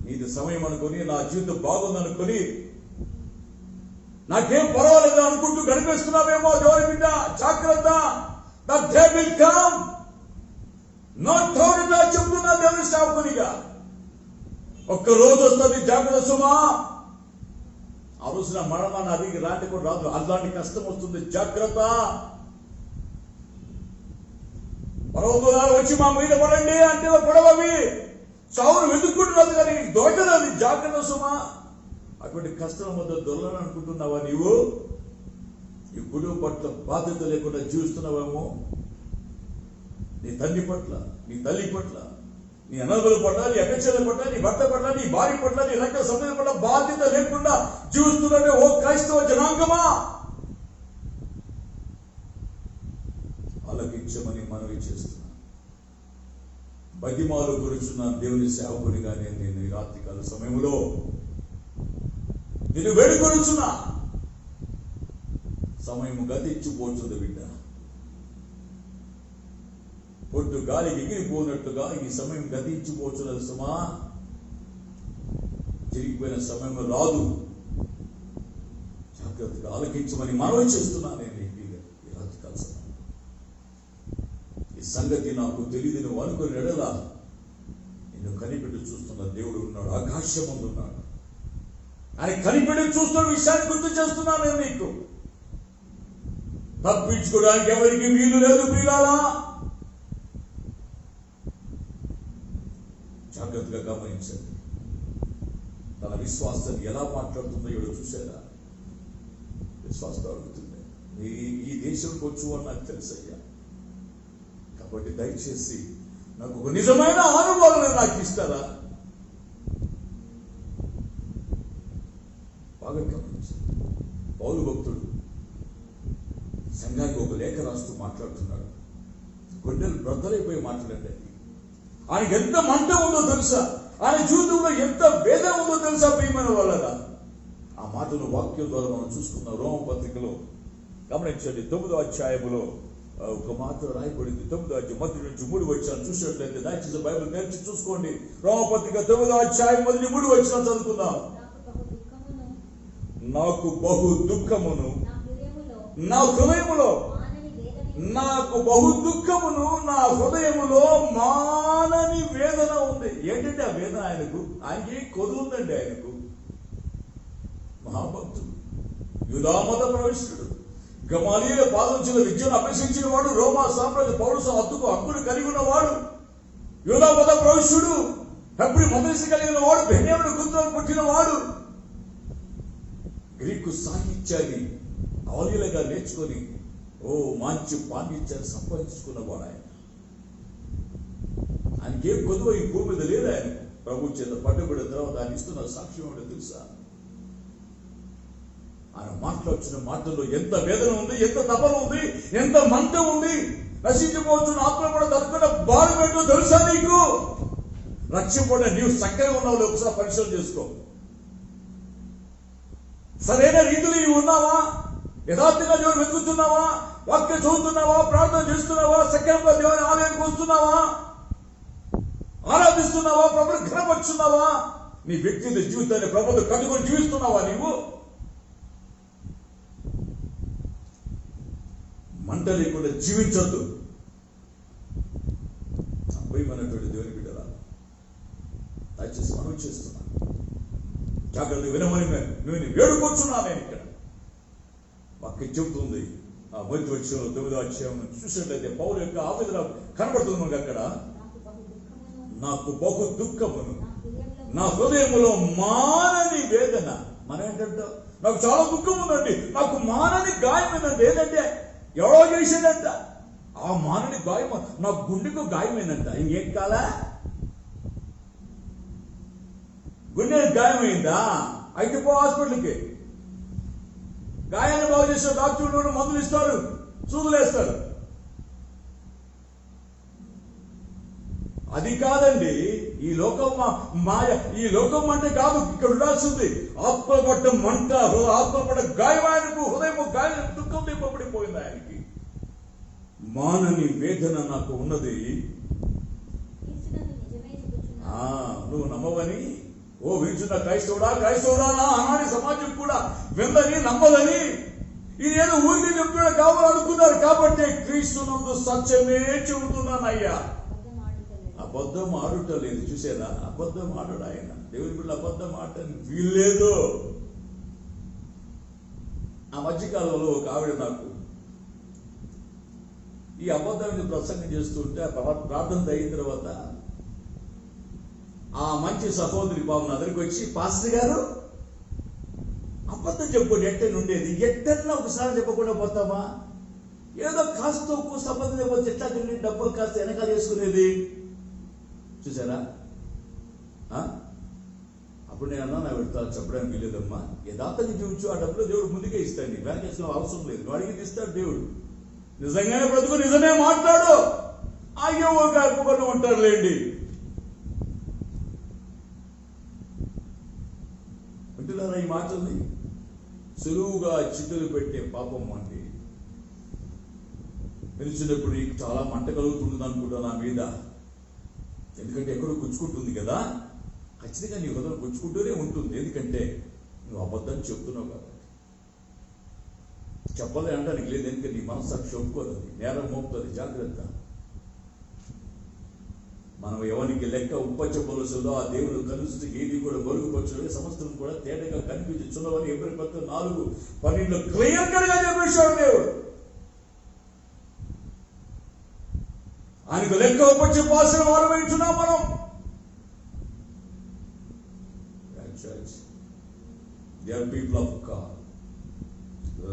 Speaker 2: నీది సమయం అనుకొని, నా జీవితం బాగుందనుకొని, నాకేం పర్వాలేదు అనుకుంటూ గడిపేస్తున్నావేమో దేవుని బిడ్డ, జాగ్రత్త. The day will come. Not thought చెప్తున్నా దేవుని సేవకునిగా. ఒక్క రోజు వస్తుంది, జాగ్రత్త సుమా. ఆ రోజున మరణాన్ని అడిగి రాంటి కూడా రాదు, అలాంటి కష్టం వస్తుంది, జాగ్రత్త. పర్వతాలు వచ్చి మా మీద పడండి అంటే పడవవి చావును వెతుక్కుంటున్నది, కానీ దొరకదు. జాగ్రత్త సుమా. అటువంటి కష్టం వద్ద దొరలని అనుకుంటున్నావా నీవు? ఈ కుటుంబం పట్ల బాధ్యత లేకుండా జీవిస్తున్నావేమో. నీ తండ్రి పట్ల, నీ తల్లి పట్ల, నీ అన్నదమ్ముల పట్ల, నీ అక్కచెల్లెల పట్ల, నీ భర్త పట్ల, నీ భార్య పట్ల, నీ రక్త సంబంధం పట్ల బాధ్యత లేకుండా జీవిస్తున్నాడే ఓ క్రైస్తవ జనాంగమా. ఆలకించమని మనవి చేస్తున్నా. బతిమాలు గురుచున్న దేవుని సేవకునిగా నేను ఈ రాత్రికాల సమయంలో నేను వేడుకొనుచున్నా. సమయం గతించిపోతుంది బిడ్డ. పొట్టు గాలికి ఎగిరిపోనట్టుగా ఈ సమయం గతించిపోతున్నది సుమా. తిరిగిపోయిన సమయం రాదు. జాగ్రత్తగా ఆలకించమని మనవి చేస్తున్నాను. నేను ఈ రాత్రికాల సమయం ఈ సంగతి నాకు తెలియదు నువ్వు అనుకుని ఎడలా నిన్ను కనిపెట్టి చూస్తున్న దేవుడు ఉన్నాడు, ఆకాశం ముందు ఉన్నాడు. ఆయన కనిపెట్టి చూస్తున్న విషయాన్ని గుర్తు చేస్తున్నాను నేను నీకు. తప్పించుకోవడానికి ఎవరికి వీలు లేదు ప్రియులారా. జాగ్రత్తగా గమనించండి. తన విశ్వాసాన్ని ఎలా మాట్లాడుతుందో ఎవడో చూసారా? విశ్వాసం అడుగుతుంది, ఈ దేశంకి వచ్చు అని నాకు తెలుసయ్యా, కాబట్టి దయచేసి నాకు ఒక నిజమైన అనుభవాలను నాకు ఇస్తారా? బాగా గమనించండి. పౌలు భక్తుడు సంఘానికి ఒక లేఖ రాస్తూ మాట్లాడుతున్నాడు. గుండెలు బ్రద్దలైపోయి మాట్లాడండి. ఆయనకి ఎంత మంట ఉందో తెలుసా? ఆయన జీవితంలో ఎంత వేదన ఉందో తెలుసా ప్రియమైన వాళ్ళగా? ఆ మాటను వాక్యం ద్వారా మనం చూసుకున్నాం. రోమపత్రికలో గమనించండి, 9వ అధ్యాయములో ఒక మాట రాయబడింది. 9వ అధ్యాయం 1 నుంచి 3 వచనాలు చూసినట్లయితే దయచేసి బైబిల్ తెరిచి చూసుకోండి. రోమపత్రిక 9వ అధ్యాయం 1 నుంచి 3 వచనాలు చదువుకుందాం. నాకు బహు దుఃఖమును నా హృదయములో, నాకు బహు దుఃఖమును నా హృదయములో మానని వేదన ఉంది. ఏంటంటే ఆ వేదన ఆయనకు, ఆయనకి కొదువు ఉందండి. ఆయనకు మహాభక్తుడు, యూదామత ప్రవేశుడు, గమాలీయుల పాలించిన విద్యను అభ్యసించిన వాడు, రోమా సామ్రాజ్య పౌరుష హక్కును కలిగి ఉన్నవాడు, యూదామత ప్రవేశుడు, హెబ్రీ మతనిసి కలిగిన వాడు, బెన్యామీను గోత్రానికి పుట్టిన వాడు, గ్రీకు సాహిత్యాన్ని అవలీలగా నేర్చుకొని మంచి పాండిత్యాన్ని సంపాదించుకున్నవాడు ఆయన. ఆయనకేం కొద్దువ ఈ భూమి మీద లేదు. ఆయన ప్రభు చేత పట్టుబడిన తర్వాత ఆయన ఇస్తున్న సాక్ష్యం ఏంటో తెలుసా? ఆయన మాట్లాడుతున్న మాటల్లో ఎంత వేదన ఉంది, ఎంత తపన ఉంది, ఎంత మంట ఉంది. నశించిపోతున్న ఆత్మ కూడా తనకున్న భారం ఏంటో తెలుసా నీకు? రక్షింపబడిన నీవు చక్కగా ఉన్నావు, ఒకసారి పరిశీలన చేసుకో. సరైన రీతిలో నీవు ఉన్నావా? యథార్థంగా దేవుని వెతుకుతున్నావా? వాక్యం చదువుతున్నావా? ప్రార్థన చేస్తున్నావా? సక్రమంగా దేవుని ఆలయానికి వస్తున్నావా? ఆరాధిస్తున్నావా? ప్రభుని ఘనపరుచున్నావా? నీ వ్యక్తిగత జీవితాన్ని ప్రభుతో కట్టుకొని జీవిస్తున్నావా? నీవు మంట లేకుండా జీవించొద్దు. అభయమైనటువంటి దేవుని బిడ్డలా దయచేసి మనం చేస్తున్నా, జాగ్రత్త వినమని నేను వేడుకొచ్చున్నా. నేను ఇక్కడ వాక్యం చెబుతుంది. ఆ మొదటి వచ్చంలో 9వ అధ్యాయం చూసినట్లయితే పౌలు యొక్క ఆవేదన కనబడుతుంది మనకు అక్కడ. నాకు బహు దుఃఖమును, నా హృదయములో మానని వేదన. మనం ఏంటంటే నాకు చాలా దుఃఖం ఉందండి, నాకు మానని గాయం ఏంటంటే ఏంటంటే ఎవరో చేసిందంట. ఆ మానని గాయం నా గుండెకు గాయమైందంట. ఇంకేం కాలా? గుండె గాయమైందా? అయితే పో హాస్పిటల్కి. గాయాన్ని బాగు చేసే డాక్టర్లు మందులు ఇస్తారు, సూదులు వేస్తారు. అది కాదండి ఈ లోకం మాయ. ఈ లోకం అంటే కాదు ఇక్కడ ఉండాల్సింది. ఆత్మ పడ్డ మంట, ఆత్మ పడ్డ గాయం ఆయనకు, హృదయం గాయం, దుఃఖం దింపబడిపోయింది ఆయనకి. మానని వేదన నాకు ఉన్నది. నువ్వు నమ్మవని ఓ వించున్న క్రైస్తవుడా, క్రైస్తవుడా ఆనాటి సమాజం కూడా విందని నమ్మదని ఇదేదో ఊరికి చెప్తున్నా కావాలనుకున్నారు. కాబట్టి క్రీస్తునందు సత్యమే చెబుతున్నానయ్యా. అబద్ధం ఆడుటలేదు. చూసేదా? అబద్ధం ఆడాడు ఆయన. దేవుని బిడ్డలు అబద్ధం ఆడటానికి వీల్లేదు. ఆ మధ్యకాలంలో ఒక ఆవిడ నాకు ఈ అబద్ధాన్ని ప్రసంగం చేస్తుంటే ప్రార్థన అయిన తర్వాత ఆ మంచి సహోదరి బాబు దగ్గరికి వచ్చి, పాస్టర్ గారు అబద్ధం చెప్పుకోండి ఎట్టని ఉండేది, ఎట్టన్నా ఒకసారి చెప్పకుండా పోతామా? ఏదో కాస్త కూస్త అబద్ధం చెప్పొచ్చు, ఎట్లా తిండి డబ్బులు కాస్త వెనకాల వేసుకునేది. చూసారా? అప్పుడు నేను అన్నా, నా పెడతా చెప్పడానికి వీలేదమ్మా, యథార్థంగా జీవించు, ఆ డబ్బులు దేవుడు ముందుకే ఇస్తాడు, నీ బ్యాంక్ వేసిన అవసరం లేదు, నువ్వు అడిగి ఇస్తాడు దేవుడు. నిజంగానే బ్రతుకు, నిజమే మాట్లాడు. అయ్యో కాకపోతే ఉంటారు లేండి. వింటున్నారా ఈ మాటల్ని? సులువుగా చిత్తులు పెట్టే పాపం అండి. పిలిచినప్పుడు నీకు చాలా మంట కలుగుతుంది అనుకుంటా నా మీద. ఎందుకంటే ఎక్కడో గుచ్చుకుంటుంది కదా, ఖచ్చితంగా నీ హృదయం గుచ్చుకుంటూనే ఉంటుంది. ఎందుకంటే నువ్వు అబద్ధం చెప్తున్నావు కాబట్టి. చెప్పలే అంటానికి లేదు, ఎందుకంటే నీ మనస్సాక్షి ఒప్పుకోదు, నేరం మోపుతుంది. జాగ్రత్త. మనం ఎవరికి లెక్క ఉప్పచెప్పవలసిందో ఆ దేవుడు కలుస్తుంది. ఏది కూడా మరుగుపరచడం, సమస్తం కూడా తేటగా కనిపించుచున్నవని ఎబ్రీ 4:12 క్లియర్ గా చెప్పేశాడు దేవుడు. ఆయనకు లెక్క ఉప్పచెప్పాల్సిన వారు వేయించున్నాం మనం. They are people of God.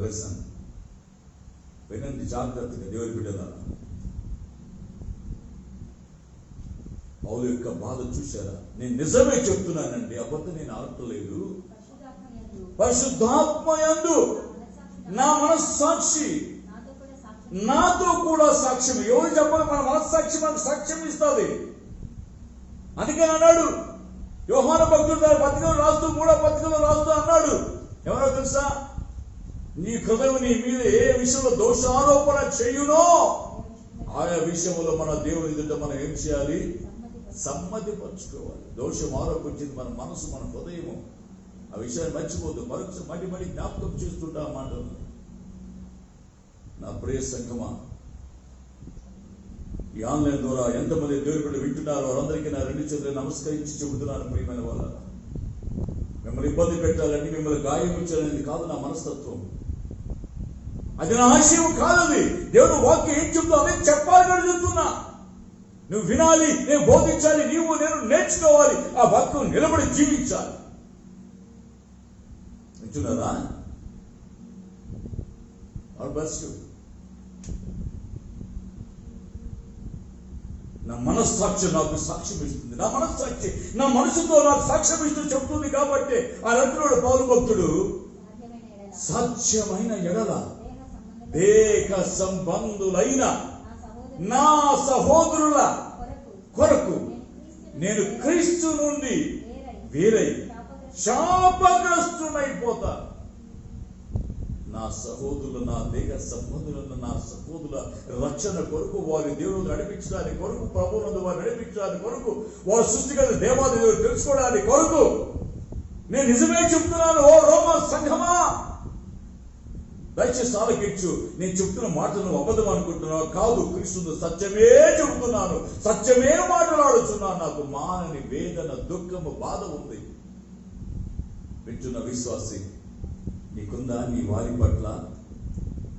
Speaker 2: Listen. వినండి జాగ్రత్తగా దేవుని బిడ్డలారా. పౌలు యొక్క బాధ చూశారా? నేను నిజమే చెప్తున్నానండి, అబద్ధం నేను ఆడలేదు. పరిశుద్ధాత్మయందు నా మనస్సాక్షి నాతో కూడా సాక్ష్యం. ఎవరు చెప్పాలి? మన మనస్సాక్షి మనకు సాక్ష్యం ఇస్తుంది. అందుకని అన్నాడు యోహాను భక్తుడు పత్రికలు రాస్తూ, 3వ పత్రికలో రాస్తూ అన్నాడు, ఎవరో తెలుసా? నీ హృదయం నీ మీద ఏ విషయంలో దోషారోపణ చేయునో ఆయా విషయంలో మన దేవుని ఎదుట మనం ఏం చేయాలి? సమ్మతి పంచుకోవాలి. దోషం ఆరోపించింది మన మనసు, మన హృదయము. ఆ విషయాన్ని మర్చిపోద్దు. మళ్ళీ మళ్ళీ జ్ఞాపకం చేస్తుంటా మాటలు. నా ప్రియ సంఘమా, ఈ ఆన్లైన్ ద్వారా ఎంతమంది దేవుని బిడ్డలు వింటున్నారో వారందరికీ నా 2 చేతులు నమస్కరించి చెబుతున్నాను. ప్రియమైన వాళ్ళ, మిమ్మల్ని ఇబ్బంది పెట్టాలని, మిమ్మల్ని గాయమించాలనేది కాదు నా మనస్తత్వం. అది నా ఆశయం కాదది. దేవుడు వాక్యం ఏం చెప్తా అదే చెప్పాలని చెప్తున్నా. నువ్వు వినాలి, నేను బోధించాలి, నేను నేర్చుకోవాలి, ఆ వాక్యం నిలబడి జీవించాలి. వింటున్నారా? నా మనస్సాక్షి నాకు సాక్ష్యం ఇస్తుంది. నా మనస్సాక్షి నా మనసుతో నాకు సాక్ష్యం ఇస్తూ చెప్తుంది. కాబట్టి ఆ అంటున్నాడు పౌలు భక్తుడు, సాధ్యమైన ఎడల దేహ సంబంధులైన నా సహోదరుల కొరకు నేను క్రీస్తు నుండి వేరై శాపగ్రస్తునైపోతా. నా సహోదరులు, నా దేహ సంబంధులను, నా సహోదరుల రక్షణ కొరకు, వారి దేవుడు నడిపించడానికి కొరకు, ప్రభువునందు వారు నడిపించడానికి కొరకు, వారి సృష్టిగత దేవాది దేవుడు తెలుసుకోవడానికి కొరకు నేను నిజమే చెప్తున్నాను. ఓ రోమా సంఘమా, దయచేసి ఆలకించు. నేను చెప్తున్న మాటలు అబద్ధం అనుకుంటున్నావు కాదు, క్రీస్తు సత్యమే చెబుతున్నాను, సత్యమే మాట్లాడుతున్నాను. నాకు మానని వేదన, దుఃఖము, బాధ ఉంది. వింటున్న విశ్వాసి, నీకుందా నీ వారి పట్ల,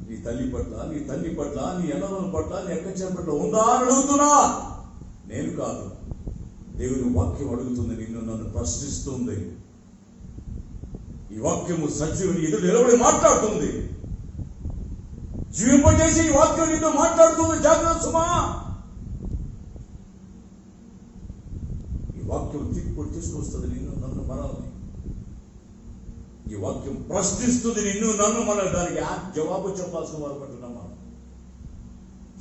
Speaker 2: నీ తల్లి పట్ల, నీ తల్లి పట్ల, నీ అన్నదమ్ముల పట్ల, నీ అక్కచెల్లెల పట్ల ఉందా అని అడుగుతున్నా. నేను కాదు, దేవుని వాక్యం అడుగుతుంది, నిన్ను నన్ను ప్రశ్నిస్తుంది. ఈ వాక్యము సజీవుని ఎదురు నిలబడి మాట్లాడుతుంది, జీవింపజేసి ఈ వాక్యం నీతో మాట్లాడుతుంది. జాగ్రత్త సుమా. ఈ వాక్యం తీర్పు తీసుకొస్తుంది నిన్ను నన్ను మనల్ని. ఈ వాక్యం ప్రశ్నిస్తుంది నిన్ను నన్ను మనల్ని. దానికి జవాబు చెప్పాల్సిన వారు పట్టున్నాం. మనం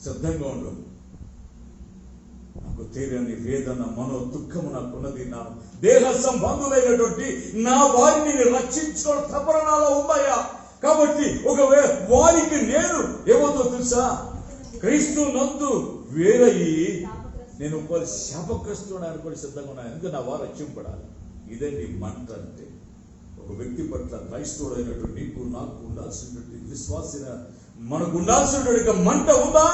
Speaker 2: సిద్ధంగా ఉండు. నాకు తీరని వేదన, మనో దుఃఖము నాకున్నది. నా దేహ సంబంధులైనటువంటి నా వారిని రక్షించుకోవడం తపన నాలో ఉందయ్యా. కాబట్టి ఒకవేళ వారికి నేను ఏమవుతో తెలుసా, క్రీస్తు నందు వేరయ్యి నేను వారి శాపగ్రస్తుడానికి కూడా సిద్ధంగా ఉన్నాను. ఎందుకంటే నా వారు రక్షింపడాలి. ఇదే నీ మంట అంటే. ఒక వ్యక్తి పట్ల క్రైస్తవుడు అయినటువంటి నీకు నాకు ఉండాల్సినటువంటి విశ్వాసిన మనకు ఉండాల్సినటువంటి మంట ఉందా?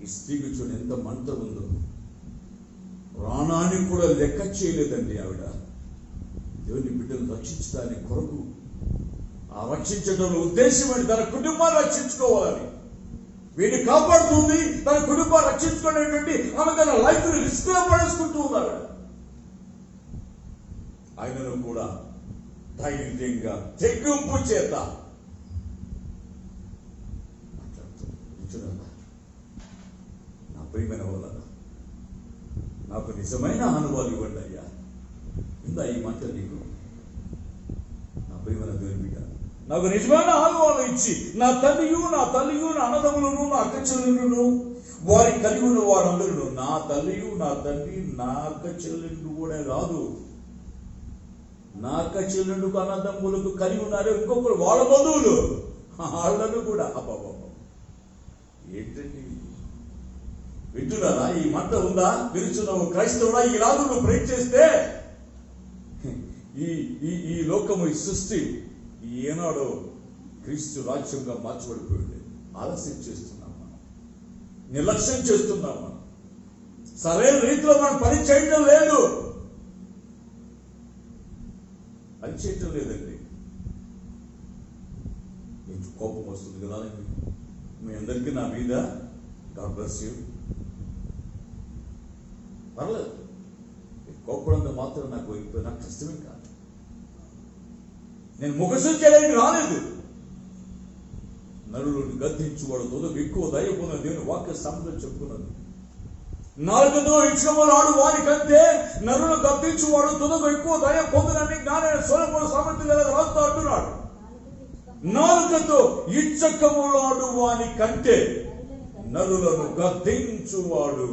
Speaker 2: ఈ స్త్రీకి చూడండి ఎంత మంట ఉందో. ప్రాణాన్ని కూడా లెక్క చేయలేదండి ఆవిడ. దేవుని బిడ్డను రక్షించడానికి కొరకు, ఆ రక్షించడంలో ఉద్దేశం ఏంటి? తన కుటుంబాన్ని రక్షించుకోవాలని. వీడిని కాపాడుతుంది, తన కుటుంబాన్ని రక్షించుకునేటువంటి ఆమె తన లైఫ్ ని రిస్క్ లో పడేసుకుంటూ ఉన్నాడు. ఆయనను కూడా ధైర్యంగా తెగింపు చేత మాట్లాడుతుంది. నా ప్రియమైన వల్ల నాకు నిజమైన అనుభవాలు ఇవ్వండి అయ్యా. ఇందా ఈ మాట నీకు, నా ప్రియమైన దేవుని బిడ్డ, నాకు నిజమైన అనుభవాలు ఇచ్చి నా తల్లియు నా అన్నదమ్ములను, నా అక్క చెల్లెలను, వారి కలిగి ఉన్న వారందరూ, నా తల్లియు నా తండ్రి నా అక్క చెల్లెళ్ళు కూడా కాదు, నా అక్క చెల్లెళ్ళకు అన్నదమ్ములకు కలిగి ఉన్నారు ఇంకొకరు, వాళ్ళ బంధువులు, వాళ్ళను కూడా. అబ్బాబా ఏంటండి వింటున్నారా? ఈ మంట ఉందా? విరుచున్నావు క్రైస్తవుడా? ఈ రాదు నువ్వు ప్రేమ చేస్తే ఈ లోకము, ఈ సృష్టి ఏనాడో క్రీస్తు రాజ్యంగా మార్చబడిపోయింది. ఆలస్యం చేస్తున్నాం మనం, నిర్లక్ష్యం చేస్తున్నాం మనం, సరైన రీతిలో మనం పని చేయటం లేదు. పని చేయటం లేదండి. మీకు కోపం వస్తుంది కదా మీ అందరికీ నా మీద. God bless you. పర్లేదు, కోపడంతో మాత్రం నాకు కష్టమే కాదు. నేను ముఖశుద్ధి చేయడానికి రాలేదు. నరులను గద్దించువాడు తొదకు ఎక్కువ దయపొందిన దేవుని వాక్య సంబంధం చెప్పుకున్నది. నాలుగుతో ఇచ్చుకోవాడు వారి కంటే నరులను గద్దించువాడు తొదకు ఎక్కువ దయ పొందినని జ్ఞానైన సొలొమోను సామెతలు రాస్తూ అంటున్నాడు. నాలుగుతో ఇచ్చకములాడు వాని కంటే నరులను గద్దించువాడు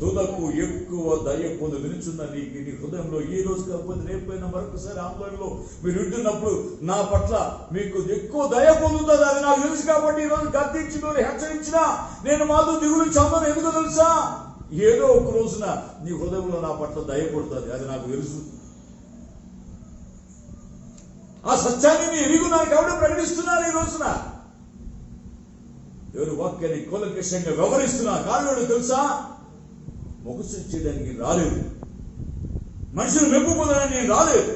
Speaker 2: తుదకు ఎక్కువ దయ పొంది నిలుచున్న నీ హృదయంలో ఈ రోజు కాకపోతే రేపైనా మరొకసారి ఆందోళనలో మీరు వింటున్నప్పుడు నా పట్ల మీకు ఎక్కువ దయ పొందుతుంది. అది నాకు తెలుసు కాబట్టి ఈ రోజు గద్దించి హెచ్చరించినా నేను మాతో దిగులు చెందను. ఎందుకు తెలుసా? ఏదో ఒక రోజున నీ హృదయంలో నా పట్ల దయ పడుతుంది. అది నాకు తెలుసు. ఆ సత్యాన్ని నీ ఎరిగు నాకు ఎవడో ప్రకటిస్తున్నారు. ఈ రోజున ఎవరి వాక్యాన్ని కూలంకషంగా వ్యవహరిస్తున్నా. కారణం తెలుసా? మొగసు చేయడానికి రాలేదు, మనుషులు మెప్పు పొందడానికి నేను రాలేదు.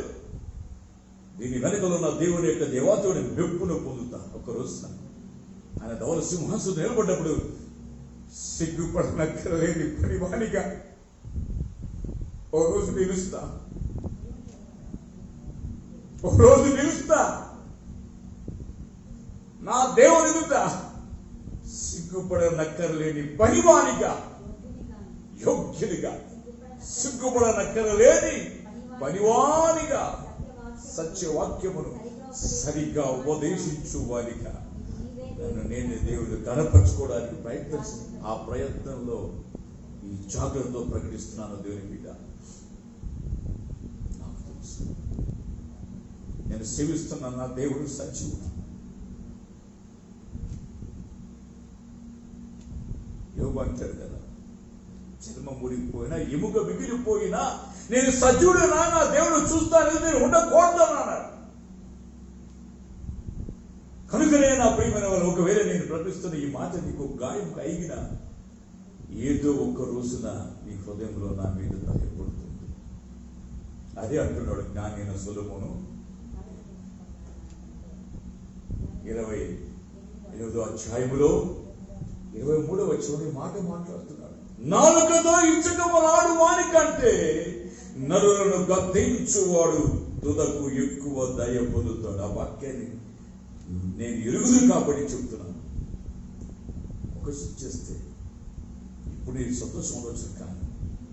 Speaker 2: దీని వెనుకలో ఉన్న దేవుని యొక్క దేవాతుడి మెప్పును పొందుతా. ఒక రోజున ఆయన ధవల సింహాసనం నిలబడ్డప్పుడు సిగ్గుపడనక్కర్లేని పరివాణిగా ఓ రోజు నిలుస్తా, ఒక రోజు నిలుస్తా. నా దేవుని ఎదుట సిగ్గుపడనక్కర్లేని పనివానిగా, యోగ్యునిగా, సిగ్గుపడనక్కర్లేని పనివానిగా, సత్యవాక్యమును సరిగ్గా ఉపదేశించు వారిగా నన్ను నేను దేవుడు కనపరచుకోవడానికి ప్రయత్నిస్తాను. ఆ ప్రయత్నంలో ఈ జాగ్రత్తతో ప్రకటిస్తున్నాను. దేవుని బిడ్డ, నాకు తెలుసు నేను సేవిస్తున్న నా దేవుడు సజీవుడు. యోబు అంటాడు కదా, చర్మం మురిగిపోయినా ఎముక మిగిలిపోయినా నేను సజీవుడు నా దేవుడు చూస్తాను, నేను ఉండకూడదన్నాడు. కనుకనే నా ప్రియమైన వాళ్ళు, ఒకవేళ నేను ప్రకటిస్తున్న ఈ మాట నీకు గాయం కలిగిన ఏదో ఒక్క రోజున నీ హృదయంలో నా మీద భయపడుతుంది. అదే అంటున్నాడు జ్ఞానైన సొలొమోను 28వ అధ్యాయములో 23వ వచనంలో మాట మాట్లాడుతున్నాడు. నాలుకతో ఇచ్చకమలాడు వాని కంటే నరులను గద్దించువాడు తుదకు ఎక్కువ దయ పొందుతాడు. ఆ వాక్యాన్ని నేను ఎరుగుదు కాబట్టి చెప్తున్నాను. ఒక చేస్తే ఇప్పుడు నీ సంతోషం ఉండొచ్చు, కానీ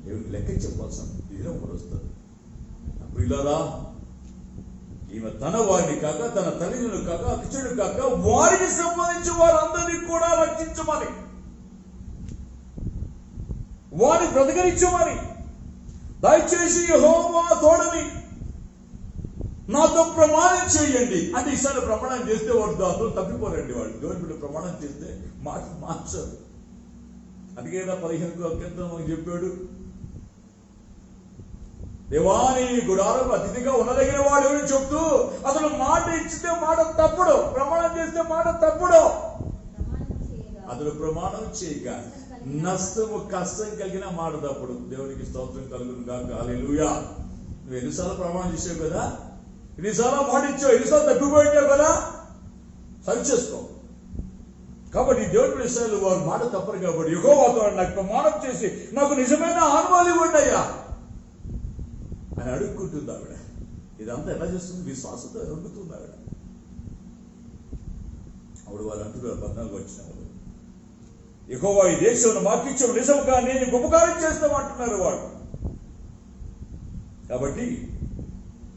Speaker 2: దేవునికి లెక్క చెప్పాల్సిన దినం కూడా వస్తుంది. అప్పుడు ఇలారా, ఈమె తన వారిని కాక, తన తల్లిదండ్రులు కాక, అక్షుడు కాక, వారికి సంబంధించి వారందరినీ కూడా రక్షించమని, వారిని బ్రతకరించమని, దయచేసి యెహోవా తోడని నాతో ప్రమాణం చేయండి అంటే ఈసారి ప్రమాణం చేస్తే వాడు దాంతో తప్పిపోరండి. వాళ్ళు దేవుని బిడ్డ ప్రమాణం చేస్తే మాట మార్చారు. అందుకే 15వ కీర్తన చెప్పాడు, దేవాని గుడారం అతిథిగా ఉండదగిన వాడు ఎవరు చెప్తూ అసలు మాట ఇచ్చితే మాట తప్పుడు, ప్రమాణం చేస్తే మాట తప్పుడు. అతడు ప్రమాణం చేయగా నష్టము కష్టం కలిగిన మాట తప్పుడు. దేవునికి స్తోత్రం కలుగును గాక. హల్లెలూయా. నువ్వు ఎన్నిసార్లు ప్రమాణం చేసావు కదా, ఎన్నిసార్లు మాట ఇచ్చావు, ఎన్నిసార్లు తప్పిపోయావు కదా, సరి చేసుకో. కాబట్టి దేవుడి విషయాలు వారు మాట తప్పరు. కాబట్టి యెహోవాతో నాకు ప్రమాణం చేసి నాకు నిజమైన ఆత్మలు ఇవ్వండి అయ్యా అని అడుక్కుంటుంది ఆవిడ. ఇదంతా ఎలా చేస్తుంది? విశ్వాసంతో అడుగుతుంది ఆవిడ. అప్పుడు వాళ్ళు అంటున్నారు 14వ వచనంలో, యెహోవా ఈ దేశంలో మాకిచ్చే నిజంగా నేను ఉపకారం చేస్తామంటున్నారు వాడు. కాబట్టి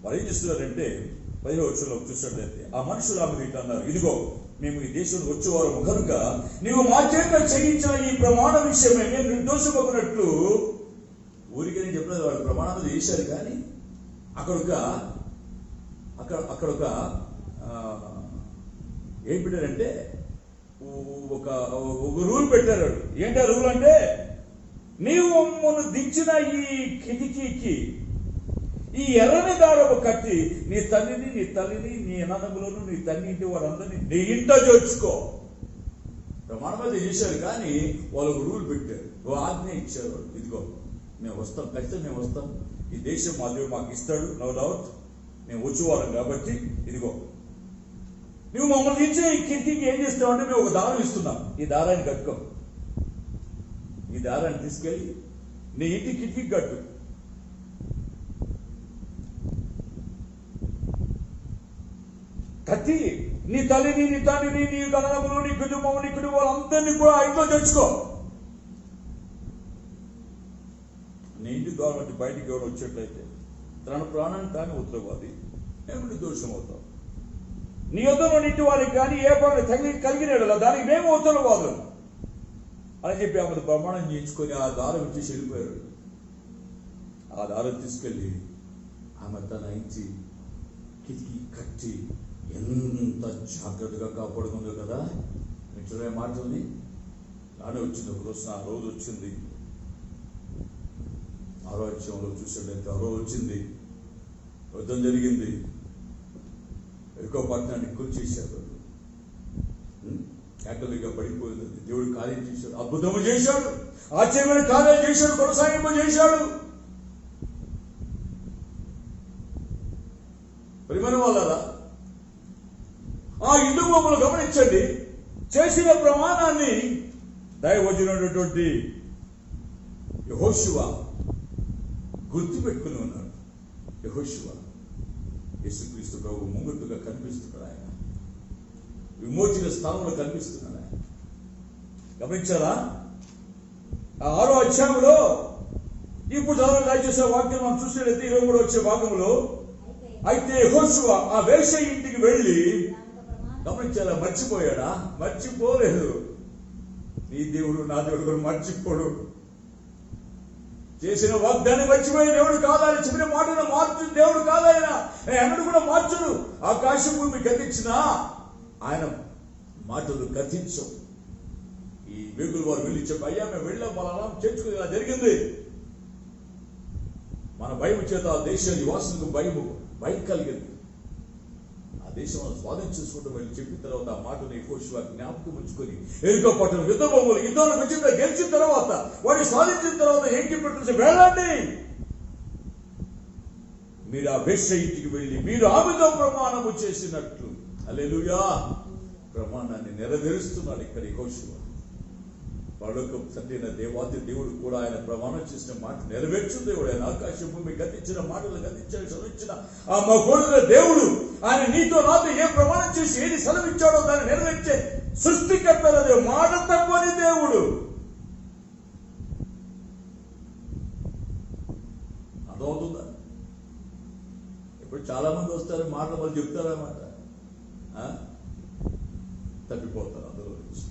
Speaker 2: వారు ఏం చేస్తున్నారంటే 15వ వచనంలో చూసినట్లయితే, ఆ మనుషులు ఆమె అన్నారు, ఇదిగో మేము ఈ దేశంలో వచ్చేవారు కనుక నీవు మా చేత చేయించిన ఈ ప్రమాణ విషయమే మేము నిర్దోషమగునట్లు. ఊరికే నేను చెప్పలేదు, వాళ్ళు ప్రమాణాలు చేశారు, కానీ అక్కడొక ఏం పెట్టారంటే ఒక రూల్ పెట్టారు. ఏంటో రూల్ అంటే, నీవు మమ్మల్ని దించిన ఈ కిటికీకి ఈ ఎర్రని దారము కట్టి నీ తల్లిని, నీ తల్లిని, నీ అన్నదమ్ములను, నీ తల్లి ఇంటి వారందరినీ నీ ఇంట చేర్చుకో. ప్రమాణం అయితే చేశారు, కానీ వాళ్ళకు రూల్ పెట్టారు, ఆజ్ఞ ఇచ్చారు. ఇదిగో మేము వస్తాం, ఖచ్చితంగా మేము వస్తాం, ఈ దేశం మా దేవుడు మాకు ఇస్తాడు, నో డౌట్, మేము వచ్చేవారం కాబట్టి ఇదిగో నువ్వు మమ్మల్ని ఇచ్చే ఈ కిటికీకి ఏం చేస్తావంటే మేము ఒక దారం ఇస్తున్నాం, ఈ దారాన్ని కట్టుకో, ఈ దారాన్ని తీసుకెళ్ళి నీ ఇంటి కిటికీకి కట్టు. కట్టి నీ తల్లిని, నీ తండ్రిని, నీ కన్నదమ్ములు, నీ కుటుంబం, నీ కుటుంబం అందరినీ కూడా ఇంట్లో తెచ్చుకో. నీ ఇంటి ద్వారా బయటికి ఎవరు వచ్చేట్లయితే తన ప్రాణాన్ని తాను ఉత్తరవాది, ఏమిటి దోషం అవుతావు. నీ వద్ద ఇంటి వారికి కానీ ఏ పనులు కలిగిన దానికి మేము ఉత్తరవాదులు అని చెప్పి ఆమె ప్రమాణం చేయించుకొని ఆ దారం ఇచ్చేసి వెళ్ళిపోయారు. ఆ దారం తీసుకెళ్ళి ఆమె తన ఇంటి కిటికీ కట్టి ఎంత జాగ్రత్తగా కాపాడుకుందో కదా. మీరు చూడే మాటల్ని నానే వచ్చింది. ఒక రోజు ఆ రోజు వచ్చింది, 6వ అధ్యాయంలో చూసినట్లయితే ఆ రోజు వచ్చింది, యుద్ధం జరిగింది, ఎక్కువ పట్టణాన్ని కూల్చేశారు, కేకలుగా పడిపోయింది. దేవుడు కార్యం చేశాడు, అద్భుతము చేశాడు, ఆశ్చర్యమైన కార్యాలు చేశాడు, కొనసాగింపు చేశాడు. ప్రియమైన వాళ్ళారా, ఆ యుద్ధం మమ్మల్ని గమనించండి. చేసిన ప్రమాణాన్ని దైవజనుడైనటువంటి యెహోషువ గుర్తుపెట్టుకుని ఉన్నాడు. యెహోషువ యేసుక్రీస్తు ప్రభు ముంగట్టుగా కనిపిస్తున్నాడు. ఆయన విమోచన స్థానంలో కనిపిస్తున్నాడు. ఆయన గమనించారా? ఆ 6వ అధ్యాయంలో ఇప్పుడు దయచేసే వాక్యం మనం చూసినట్లయితే 23 వచ్చే భాగంలో, అయితే యెహోషువ ఆ వేశ్య ఇంటికి వెళ్ళి, గమనించారా, మర్చిపోయాడా? మర్చిపోలేదు. నీ దేవుడు నా దేవుడు కూడా మర్చిపోడు. చేసిన వాగ్దాన్ని మర్చిపోయిన దేవుడు కాదని, చెప్పిన మాటను మార్చు దేవుడు కాదాయన. ఎన్నడూ కూడా మార్చుడు. ఆకాశం భూమి గతించిన ఆయన మాటలు గతించవు. ఈ వేగులు వారు వెళ్ళి చెప్పి, అయ్యా మేము వెళ్ళాం, వాళ్ళ చేర్చుకుని ఇలా జరిగింది. మన భయం చేత ఆ దేశ నివాసులకు భయం కలిగింది. ఆ దేశం స్వాధీనించుకుంటూ వెళ్ళి చెప్పిన తర్వాత ఆ మాటను యెహోషువ జ్ఞాపకం ఉంచుకొని ఎరికో పట్టణం యుద్ధంలో గెలిచిన తర్వాత, వాడిని స్వాధించిన తర్వాత ఏం చెప్పి వెళ్ళండి, మీరు ఆ వేశ్య ఇంటికి వెళ్ళి మీరు ఆమెతో ప్రమాణము చేసినట్లు. హల్లెలూయా. ప్రమాణాన్ని నెరవేరుస్తున్నాడు ఇక్కడ యెహోషువ. పరలోకం తండ్రి అయిన దేవాది దేవుడు కూడా ఆయన ప్రమాణం చేసిన మాట నెరవేర్చు దేవుడు. ఆయన ఆకాశం భూమి గతించిన మాటలు గతించిన సెలవిచ్చిన ఆ మా గోడుల దేవుడు. ఆయన నీతో నాతో ఏ ప్రమాణం చేసి ఏది సెలవిచ్చాడో దాన్ని నెరవేర్చే సృష్టికర్తల దేవుడు, మాట తప్పని దేవుడు. అర్థమవుతుందా? ఇప్పుడు చాలా మంది వస్తారు, మాటలు వాళ్ళు చెప్తారన్నమాట, తప్పిపోతారు అందులో నుంచి.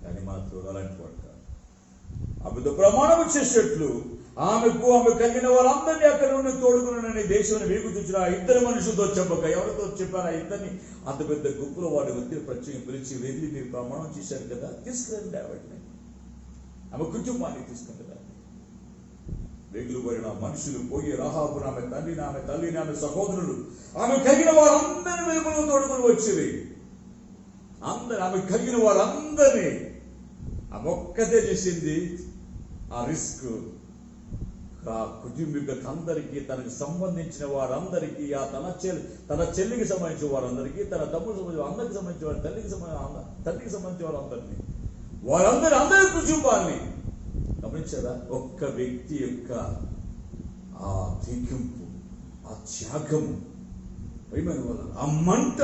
Speaker 2: కానీ మాత్రం అలాంటి వాడు కాదు. ఆమెతో ప్రమాణం చేసేట్లు ఆమె కలిగిన వారందరినీ అక్కడ నుండి తోడుకున్నానని దేశాన్ని వేగుతున్న ఆ ఇద్దరు మనుషులతో చెప్పక, ఎవరితో చెప్పారు? ఆ ఇద్దరిని అంత పెద్ద గుంపులో వాడి వ్యక్తిని ప్రత్యేకం పిలిచి, వెళ్ళి మీరు ప్రమాణం చేశారు కదా, తీసుకురండి ఆవిడని, ఆమె కుటుంబాన్ని తీసుకుని కదా. వేగులు పడిన మనుషులు పోయి రాహాబును, ఆమె తల్లిని, ఆమె సహోదరులు, ఆమె కలిగిన వారందరినీ వెలుగులో తోడుకుని వచ్చేవి. ఆమె కలిగిన వారందరినీ ఆమె ఒక్కతే చేసింది. ఆ రిస్క్ ఆ కుటుంబీకులకు అందరికీ, తనకు సంబంధించిన వారందరికీ, ఆ తన చెల్లికి సంబంధించిన వారందరికీ, తన తమ్ముడికి సంబంధించిన అందరికి సంబంధించిన వారు, తండ్రికి సంబంధించిన వారందరూ అందరి కుటుంబాన్ని గమనించారా? ఒక్క వ్యక్తి యొక్క ఆ తెగింపు, ఆ త్యాగము, ప్రియమైన వాళ్ళ ఆ మంట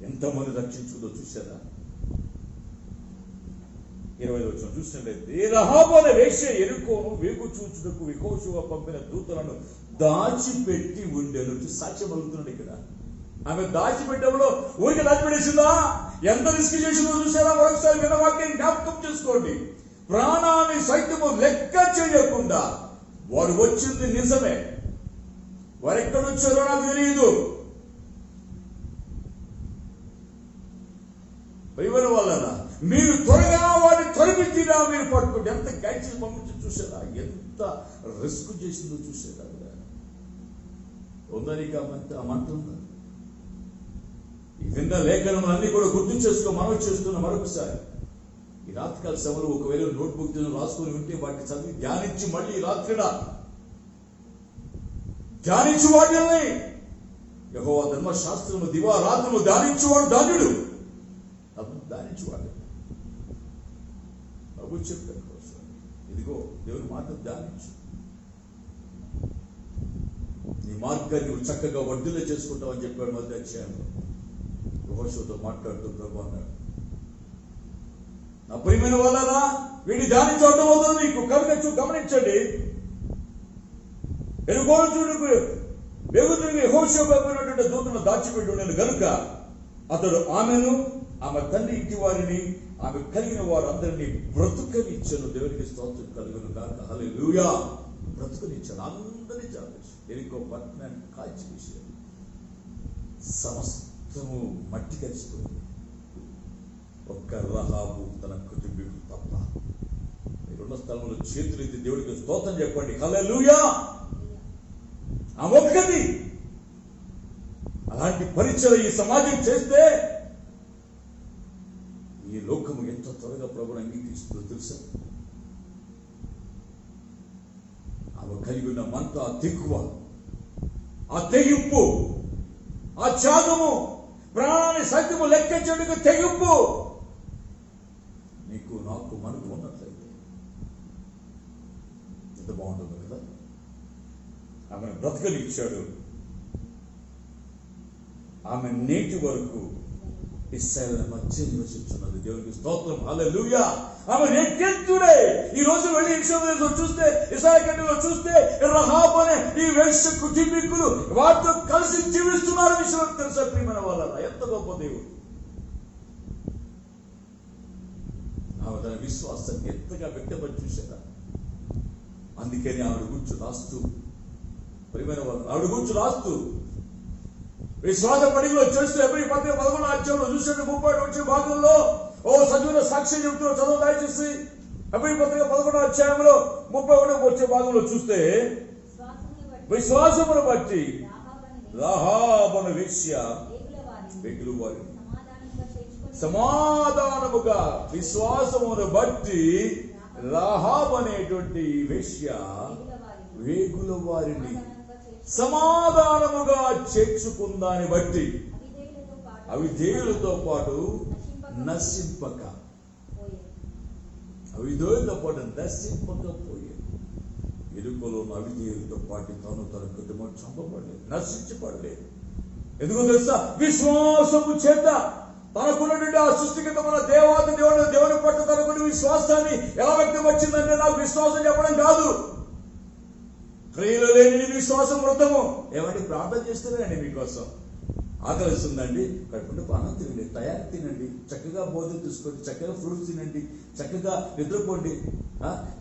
Speaker 2: ఎంతమంది రక్షించుకుందో చూసారా? 20వ వచనం చూసినట్లయితే, రహాబు అనే వేశ్య యెరికోను వేగు చూచుటకు యెహోషువ పంపిన దూతలను దాచిపెట్టి ఉండెను. సాక్ష్యం అడుగుతున్నాడు ఇక్కడ. ఆమె దాచిపెట్టడంలో ఊరికి దాచిపెట్టేసిందా? ఎంత రిస్క్ చేసిందో చూసారా? మరొకసారి విన్న వాక్యం జ్ఞాపకం చేసుకోండి. ప్రాణాన్ని సైతము లెక్క చేయకుండా వారు వచ్చింది నిజమే. వారు ఎక్కడొచ్చారో నాకు తెలియదు. ప్రియమైన వాళ్ళరా, మీరు త్వరగా వాడిని తరిమితీరా, మీరు పట్టుకుంటే ఎంత గైడ్స్ పంపించి చూసారా? ఎంత రిస్క్ చేసిందో చూసారా? ఉందా నీకు ఆ మంట ఉందా? ఈ విన్న లేఖనములన్నీ కూడా గుర్తు చేసుకో, మనవి చేస్తున్న మరొకసారి. ఈ రాత్రికాల సభలు ఒకవేళ నోట్బుక్ రాసుకొని ఉంటే వాటిని చదివి ధ్యానించి మళ్ళీ రాత్రిన ధ్యానించి వాటిని యెహోవా ధర్మశాస్త్రము దివారాత్రము ధ్యానించువాడు ధన్యుడు. ధ్యానించువాడు ప్రభు చెప్పారు, ఇదిగో దేవుని మాట ధ్యానించు, నీ మార్గాన్ని నువ్వు చక్కగా వర్ధిల్ల చేసుకుంటావు అని చెప్పాడు. మొదటి అధ్యాయంలో యెహోషువతో మాట్లాడుతూ ప్రభు అన్నాడు, నా ప్రియమైన వాళ్ళరా, వీడిని ధ్యానించడం అవుతుంది నీకు. గమనించండి, ఎరుగోలు చూడుకు వెగుతుడికి యెహోషువ పంపినటువంటి దూతను దాచిపెట్టి ఉండేది కనుక అతడు ఆమెను, ఆమె తండ్రి ఇంటి వారిని, ఆమె కలిగిన వారందరినీ బ్రతుకనిచ్చాను. దేవునికి స్తోత్రం కలుగును గాక. హల్లెలూయా. బ్రతుకనిచ్చాను, అందరినీ చంపేసి ఎరికో పట్టణాన్ని కాల్చి వేశాడు. సమస్తము మట్టి కలిసిపోయింది. ఒక్క రహాబు తన కుటుంబీకులు తప్ప. మీరున్న స్థలంలో చేతులు ఎత్తి దేవుడికి స్తోత్రం చెప్పండి. హల్లెలూయా. ఆ ఒక్కటి అలాంటి పరిచయం ఈ సమాజం చేస్తే ఈ లోకము ఎంత త్వరగా ప్రభువుని అంగీకరిస్తుందో తెలుసా? ఆమె కలిగి ఉన్న మంట, ఆ తెక్కువ, ఆ తెగింపు, ఆ త్యాగము, ప్రాణాన్ని సత్యము లెక్కించడానికి తెగింపు నీకు నాకు మనకు ఉన్నట్లయితే ఎంత బాగుంటుందో కదా. ఆమెను బ్రతకనిచ్చాడు. ఆమె నేటి వరకు ఇశ్రాయేలు మధ్య నివసించున్నది. దేవునికి స్తోత్రం. హల్లెలూయా. ఆమె నెట్టెత్తుడే. ఈ రోజు వెళ్ళి ఇశ్రాయేలులో చూస్తే, ఇశ్రాయేలులో చూస్తే రహాబు అనే ఈ వేశ్య కుటుంబీకులు వారితో కలిసి జీవిస్తున్నారు. విషయం తెలుసా ప్రియమైన వాళ్ళ? ఎంత గొప్ప దేవుడు. ఆమె తన విశ్వాసాన్ని ఎంతగా వ్యక్తపరిచి చూశారా. అందుకని ఆవిడ గురించి రాస్తూ, ప్రియమైన వాళ్ళు, ఆవిడ గురించి రాస్తూ విశ్వాస పడిలో చేస్తూ ఎబ్రీ పత్రిక 11వ అధ్యాయంలో చూసే 30 వచ్చే భాగంలో సజీవుల సాక్ష్యం చెబుతూ చదువు దయచేసి. ఎబ్రీ పత్రిక 11వ అధ్యాయంలో 31 వచ్చే భాగంలో చూస్తే, విశ్వాసమును బట్టి రాహాబను వేశ్య వెగులు వారిని సమాధానముగా, విశ్వాసమును బట్టి రాహాబ్ అనేటువంటి వేశ్య వేగుల వారిని సమాధానముగా చేర్చుకుందాన్ని బట్టి అవిధేయులతో పాటు నశింపకపోయే ఎరుకలో ఉన్న అవిధేయులతో పాటు తన కుటుంబం చంపబడలేదు, నశించబడలేదు. ఎందుకో తెలుసా? విశ్వాసము చేత తనకున్నటువంటి ఆ సృష్టికత మన దేవుని పట్ల తనకున్న విశ్వాసాన్ని ఎలా వ్యక్తం వచ్చిందంటే, నాకు విశ్వాసం చెప్పడం కాదు, క్రియలు లేని విశ్వాసం వృద్ధము. ఏమంటే ప్రార్థన చేస్తున్నానండి, మీకోసం ఆకలిస్తుందండి, కడుపుంటే పానం తినండి, తయారు తినండి, చక్కగా భోజనం తీసుకోండి, చక్కగా ఫ్రూట్స్ తినండి, చక్కగా నిద్రపోండి,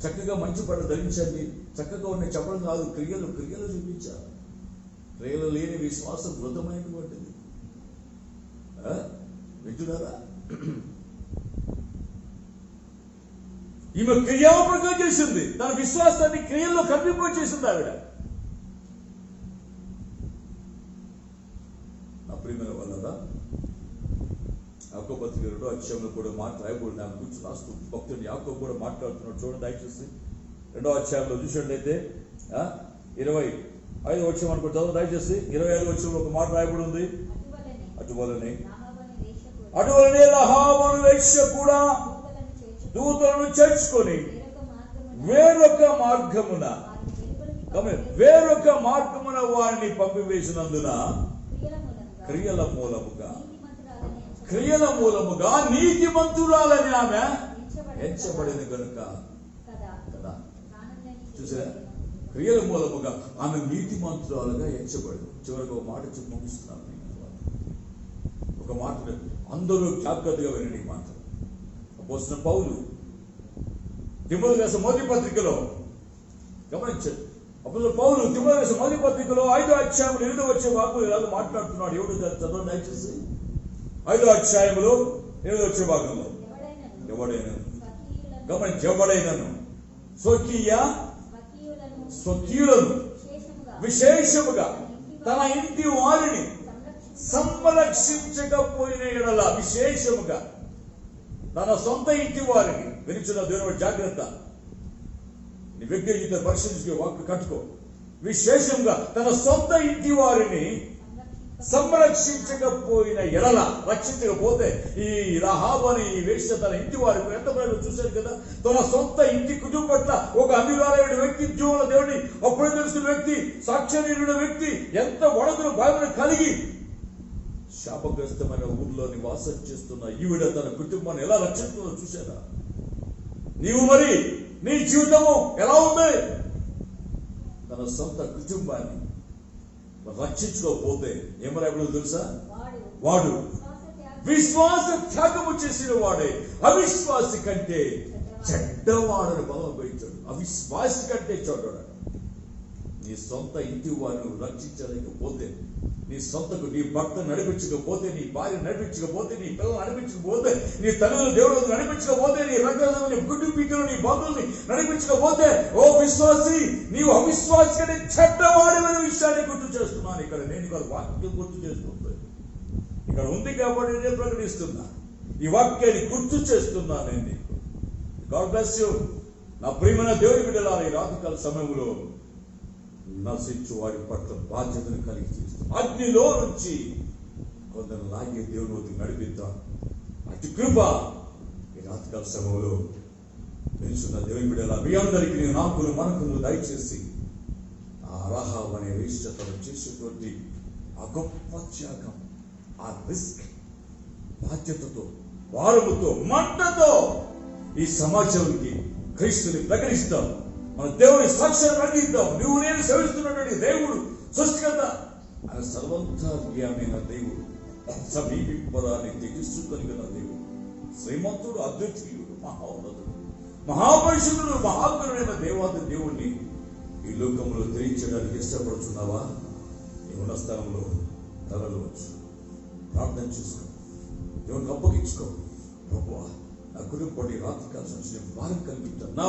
Speaker 2: చక్కగా మంచి బట్టలు ధరించండి, చక్కగా ఉన్న చెప్పడం కాదు, క్రియలు చూపించాలి. క్రియలు లేని విశ్వాసం వృద్ధమైనటువంటిది. వింటున్నారా? ఈమె క్రియాత్మకంగా చేసింది, తన విశ్వాసాన్ని క్రియల్లో కనిపింపచేసింది ఆవిడ. నా ప్రియమైన వాళ్ళరా, యాకోబు పత్రిక 2వ అధ్యాయంలో కూడా రాయబడి దాని గురించి రాస్తూ భక్తుడు యాకోబు కూడా మాట్లాడుతున్నాడు. చూడండి దయచేసి 2వ అధ్యాయంలో చూసినట్లయితే 25వ వచనం అనుకో చదువు దయచేసి. 25వ వచనంలో ఒక మాట రాయబడి ఉంది. అటువలనే రాహాబు వేశ్య కూడా దూతలను చేర్చుకొని వేరొక మార్గమున వారిని పంపివేసినందున క్రియల మూలముగా నీతిమంతురాలని ఆమె ఎంచబడింది కనుక కదా. చూసారా? క్రియల మూలముగా ఆమె నీతిమంతురాలుగా ఎంచబడింది. చివరికి ఒక మాట చెప్పి ముగిస్తున్నాను. ఒక మాట అందరూ జాగ్రత్తగా వినండి. మాట అపోస్తలుడైన పౌలు తిమోథెయుకు రాసిన మొదటి పత్రికలో గమనించండి. అపోస్తలుడైన పౌలు తిమోథెయుకు రాసిన మొదటి పత్రికలో 5వ అధ్యాయంలో 8వ వచ్చే భాగంలో ఇలాగ మాట్లాడుతున్నాడు. ఎవడు చదవండి దయచేసి. 5వ అధ్యాయంలో 8వ వచ్చే భాగంలో, ఎవడైనను గమనించి, ఎవడైనను స్వకీయులను విశేషముగా తన ఇంటి వారిని సంరక్షించకపోయిన ఎడల, విశేషముగా తన సొంత ఇంటి వారిని, వినిచిన దేవుని జాగ్రత్త, నీ వ్యక్తి జీవితం పరిశీలించుకో, వాక్కు కట్టుకో. విశేషంగా తన సొంత ఇంటి వారిని సంరక్షించకపోయిన ఎడల, రక్షించకపోతే, ఈ రాహాబు అనే ఈ వేశ్య తన ఇంటి వారికి ఎంత ప్రజలు చూశారు కదా. తన సొంత ఇంటి కుటుంబం పట్ల ఒక అనివార్యమైన వ్యక్తి, జీవన దేవుడిని అప్పుడే తెలుసుకున్న వ్యక్తి, సాక్ష్యనీయుడైన వ్యక్తి ఎంత వణకును భయమును కలిగి శాపగ్రస్తమైన ఊర్లో నివాసం చేస్తున్న ఈవిడ తన కుటుంబాన్ని ఎలా రక్షిస్తుందో చూశారా? నీవు మరి నీ జీవితము ఎలా ఉంది? తన సొంత కుటుంబాన్ని రక్షించుకోకపోతే ఏమరాబులు తెలుసా? వాడు విశ్వాస త్యాగము చేసిన వాడే అవిశ్వాసి కంటే చెడ్డవాడని బలం పెంచాడు. అవిశ్వాసి కంటే చెడ్డవాడు. నీ సొంత ఇంటి వారిని రక్షించలేకపోతే, నీ సొంతకు నీ భర్త నడిపించకపోతే, నీ భార్య నడిపించకపోతే, నీ పిల్లలు నడిపించకపోతే, నీ తల్లిదండ్రులు దేవుడు నడిపించకపోతే, నీ రక్తము నీ కుటుంబీకులు నీ బంధువుల్ని నడిపించకపోతే, ఓ విశ్వాసి, నీవు అవిశ్వాసి కంటే చెడ్డవాడమైన విషయాన్ని గుర్తు చేస్తున్నాను. ఇక్కడ నేను ఇక్కడ వాక్యం గుర్తు చేస్తుంది, ఇక్కడ ఉంది కాబట్టి నేను ప్రకటిస్తున్నా. ఈ వాక్యాన్ని గుర్తు చేస్తున్నా నేను నీకు. God bless you. నా ప్రియమైన దేవుని బిడ్డలారా, ఈ రాత్రికాల సమయంలో నశించు వారి పట్ల బాధ్యతను కలిగి చేస్తాం. అగ్నిలో నుంచి కొందరు లాగే దేవుని వద్దకు నడిపిద్దాం. అతి కృప ఈ రాత్రికాల సమయంలో తెలుసున్న దేవుని బిడ్డలా మీ అందరికీ నేను నాకును మనకును దయచేసి ఆ రాహాబు అనే వేశ్యతను చేసేటువంటి ఆ గొప్ప త్యాగం, ఆ రిస్క్, బాధ్యతతో, భారముతో, మంటతో ఈ సమాజానికి క్రీస్తుని ప్రకటిస్తాం. మన దేవుని సాక్ష్యాన్ని ప్రకటిద్దాం. నువ్వు నేను సేవిస్తున్నటువంటి దేవుడు సృష్టికర్త, ఆయన సర్వంతర్యామైన దేవుడు, సమీపింపరాన్ని తెగిస్తూ కలిగిన దేవుడు, శ్రీమంతుడు, అద్వితీయుడు, మహోన్నతుడు, మహాపరిశుద్ధుడు, మహాకరుడైన దేవాది దేవుణ్ణి ఈ లోకంలో తెలియచేయడానికి ఇష్టపడుతున్నావా? నీ ఉన్న స్థలంలో తరలవచ్చు, ప్రార్థన చేసుకో, దేవునికి అప్పగించుకో. ప్రభువా, నా కుటుంబం రాత్రి కాల్సిన భారం కలిగించాను, నా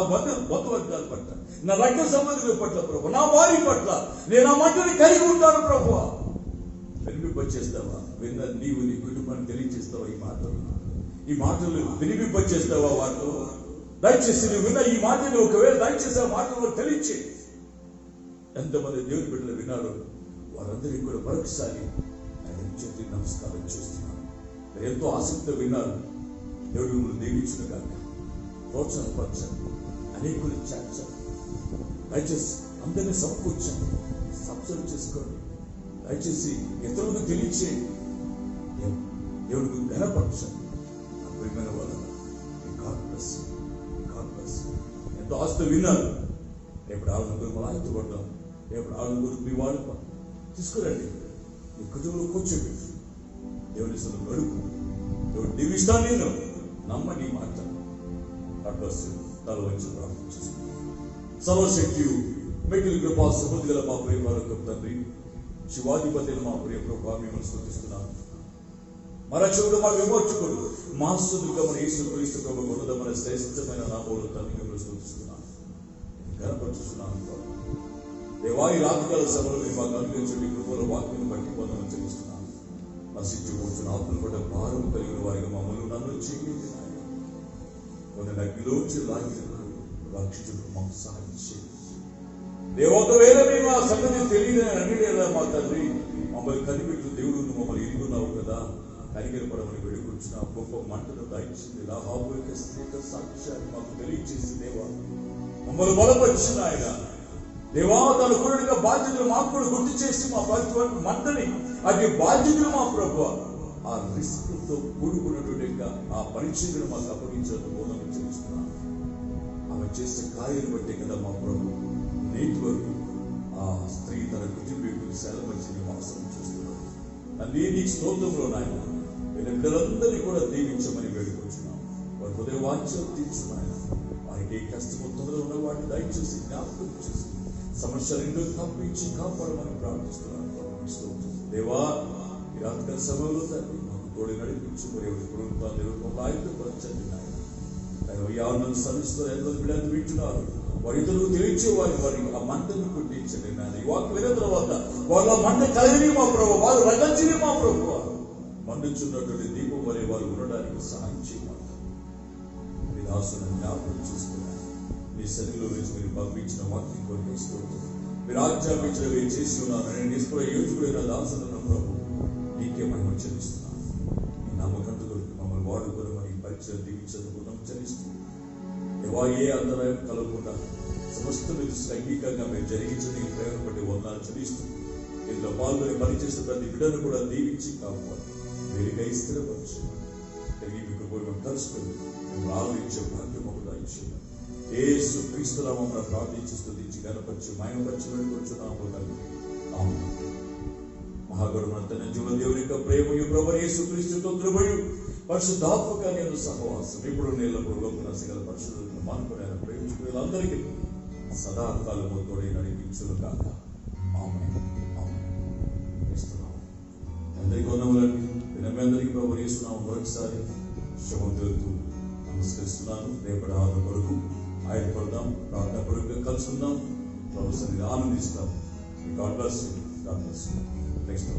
Speaker 2: బంధువర్గాల పట్ల, నా రక్త సంబంధుల పట్ల ప్రభు, నా వారి పట్ల నేను ఆ మంటని కలిగి ఉంటాను. ప్రభువా, వినిపింపచేస్తావా? విన్న నీవు నీ కుటుంబాన్ని తెలియచేస్తావా? ఈ మాటలు వినిపింపచేస్తావా వారితో? దయచేసి నువ్వు విన్న ఈ మాటలు ఒకవేళ దయచేసి ఆ మాటలు తెలియచే. ఎంతమంది దేవుని బిడ్డలు విన్నారో వారందరికీ కూడా మరొకసారి ఆయన చేతి నమస్కారం చేస్తున్నాను. ఎంతో ఆసక్తితో విన్నారు. దేవుడు మిమ్మల్ని దీవించిన కాక ప్రోత్సాహపరచండి, అనేకులు చేర్చండి. దయచేసి అందరినీ సమకూర్చండి, సబ్స్క్రైబ్ చేసుకోండి. దయచేసి ఇతరులకు తెలియచేయండి, దేవుడికి ఘనపరచండి. ప్రియమైన వాళ్ళ ఎంతో ఆస్తి విన్నారు. రేపు ఆరుగురు మలాయితో పడ్డాం. రేపు ఆరుగురు మీ వాళ్ళు తీసుకురండి, మీ కుటుంబంలో కూర్చోబెట్టి దేవుని సొంత గడుపు. దేవుడు దీవిస్తాను, నేను నమ్మని మాట తల వచ్చి ప్రార్థించేస్తాను. సర్వశక్తి మిగిలిన కృపా సమృద్ధి గల మా ప్రియ పరలోకపు తండ్రి, శివాధిపతి మా ప్రియ ప్రభా, మిమ్మల్ని స్తుతిస్తున్నాను. మా రక్షకుడు, మా విమోచకుడు, మా స్తుతిగా మన యేసుక్రీస్తు ప్రభువు ఉన్నతమైన శ్రేష్టమైన నామములో తండ్రి మిమ్మల్ని స్తుతిస్తున్నాను, ఘనపరుస్తున్నాను. దేవా, ఈ రాత్రికాల సభలో మేము మాకు అనుగ్రహించండి. కృపల వాక్యం బట్టి పొందమని చెల్లిస్తున్నాను. నశించిపోతున్న ఆత్మను కూడా భారం కలిగిన వారిగా మమ్మల్ని నన్ను చేయండి. కొన్ని అగ్నిలోంచి లాగిన రక్షించుకు మాకు సహాయం చేయండి. దేవా, ఒకవేళ మేము ఆ సంగతి తెలియదని అడిగేదా మా తండ్రి, మమ్మల్ని కనిపెట్టు దేవుడు, నువ్వు మమ్మల్ని ఎరుగున్నావు కదా, కనికరపడమని వేడుకొచ్చిన గొప్ప మంటను దాయించింది. రాహాబు యొక్క స్నేహ సాక్ష్యాన్ని మాకు తెలియచేసి దేవా మమ్మల్ని బలపరిచిన ఆయన దేవా, తన కురుడిగా బాధ్యతలు మాకు కూడా గుర్తు చేసి మా ప్రతి మంటని అది బాధ్యతలు మా ప్రభు ఆ రిస్క్ తో కూడుకున్నటువంటి ఆ పరీక్షను మాకు అప్పగించడం బోధన చేస్తున్నాను. ఆమె చేసే కార్యాన్ని బట్టి కదా మా ప్రభు నేటి వరకు ఆ స్త్రీ తన కుటుంబీకులు సెలవుని వాసన చూస్తున్నాడు. అన్నీ నీ స్తోత్రంలో నాయన వీళ్ళందరినీ కూడా దీవించమని వేడుకొచ్చున్నాం. వారి హృదయ వాంఛలు తీర్చున్నాయన. వారికి ఏ కష్టం తొందరలో ఉన్న వాటిని దయచేసి జ్ఞాపకం చేసి సమస్యలను తప్పించి కాపాడమని ప్రార్థిస్తున్నాను. దేవా, ఈ రాత్రి సమయంలో తండ్రి మాకు తోడి నడిపించుకునే రూపంలో ఆయుధపరచండి నాయన. యావన్నలు సమిస్తున్నారు, ఎంతో బిడ్డలు వింటున్నారు. వారి ఇతరులకు తెలియచే వారి ఆ మంటను కొట్టించండి నాయన. ఈ వాక్ విన్న తర్వాత వాళ్ళ మంట కలిగి మా ప్రభు, వాళ్ళు రగల్చిని మా ప్రభు, మండుచున్నటువంటి దీపం వరే వారు ఉండడానికి సహాయం చేయమంటారు. మీ దాసులను జ్ఞాపకం చేసుకున్నాను. మీ సన్నిధిలో వేసి మీరు పంపించిన వాక్యం కొనిస్తూ మీరు ఆజ్ఞాపించిన మీరు చేసి ఉన్నారు. నేను నిష్ప్ర యోజకుడైన దాసులను ప్రభు నీకే మహిమ చెల్లిస్తున్నాను. మీ నమ్మకంతో మమ్మల్ని వాడుకోవడం పరిచయం దీవించకుండా చెల్లిస్తూ దేవా, ఏ అంతరాయం కలగకుండా సమస్త దృష్టి అంగీకారంగా మీరు జరిగించని ప్రేరణ బట్టి వందనాలు చెల్లిస్తూ ఇందులో పాల్గొని పనిచేసిన ప్రతి బిడ్డను కూడా దీవించి కాపాడు వేడికై స్థిరపరచు. తిరిగి మీకు పూర్వం కలుసుకొని మేము ఆలోచించే భాగ్యం ఒక దాయించాము. యేసు క్రీస్తు నామమున ప్రార్థించి స్తుతించి గణపరిచి మహిమపరిచి వేడుకొచ్చున్నాము తండ్రి. ఆమేన్. మహాగణుడంతైన జీవ దేవుని యొక్క ప్రేమయు ప్రభువైన యేసు క్రీస్తుతో కృపయు పరిశుద్ధాత్మ కార్యముల సహవాసం ఇప్పుడు ఎల్లప్పుడూ గొప్ప సకల పరిశుద్ధులను మానుకునే ప్రేమించుకునేందరికీ సదాకాలము తోడే నడిపించును కాక. ఆమేన్. అందరికీ వందనాలండి. మీ అందరికీ ప్రభువైన యేసు నామమున మరొకసారి శుభం తెలుపుతూ నమస్కరిస్తున్నాను. రేపటి ఆరు కొరకు ఆయన పడదాం, ప్రార్థన కొరకు కలుసుకుందాం, ప్రభు సన్నిధిని ఆనందిస్తాం. God bless you. God bless you. Next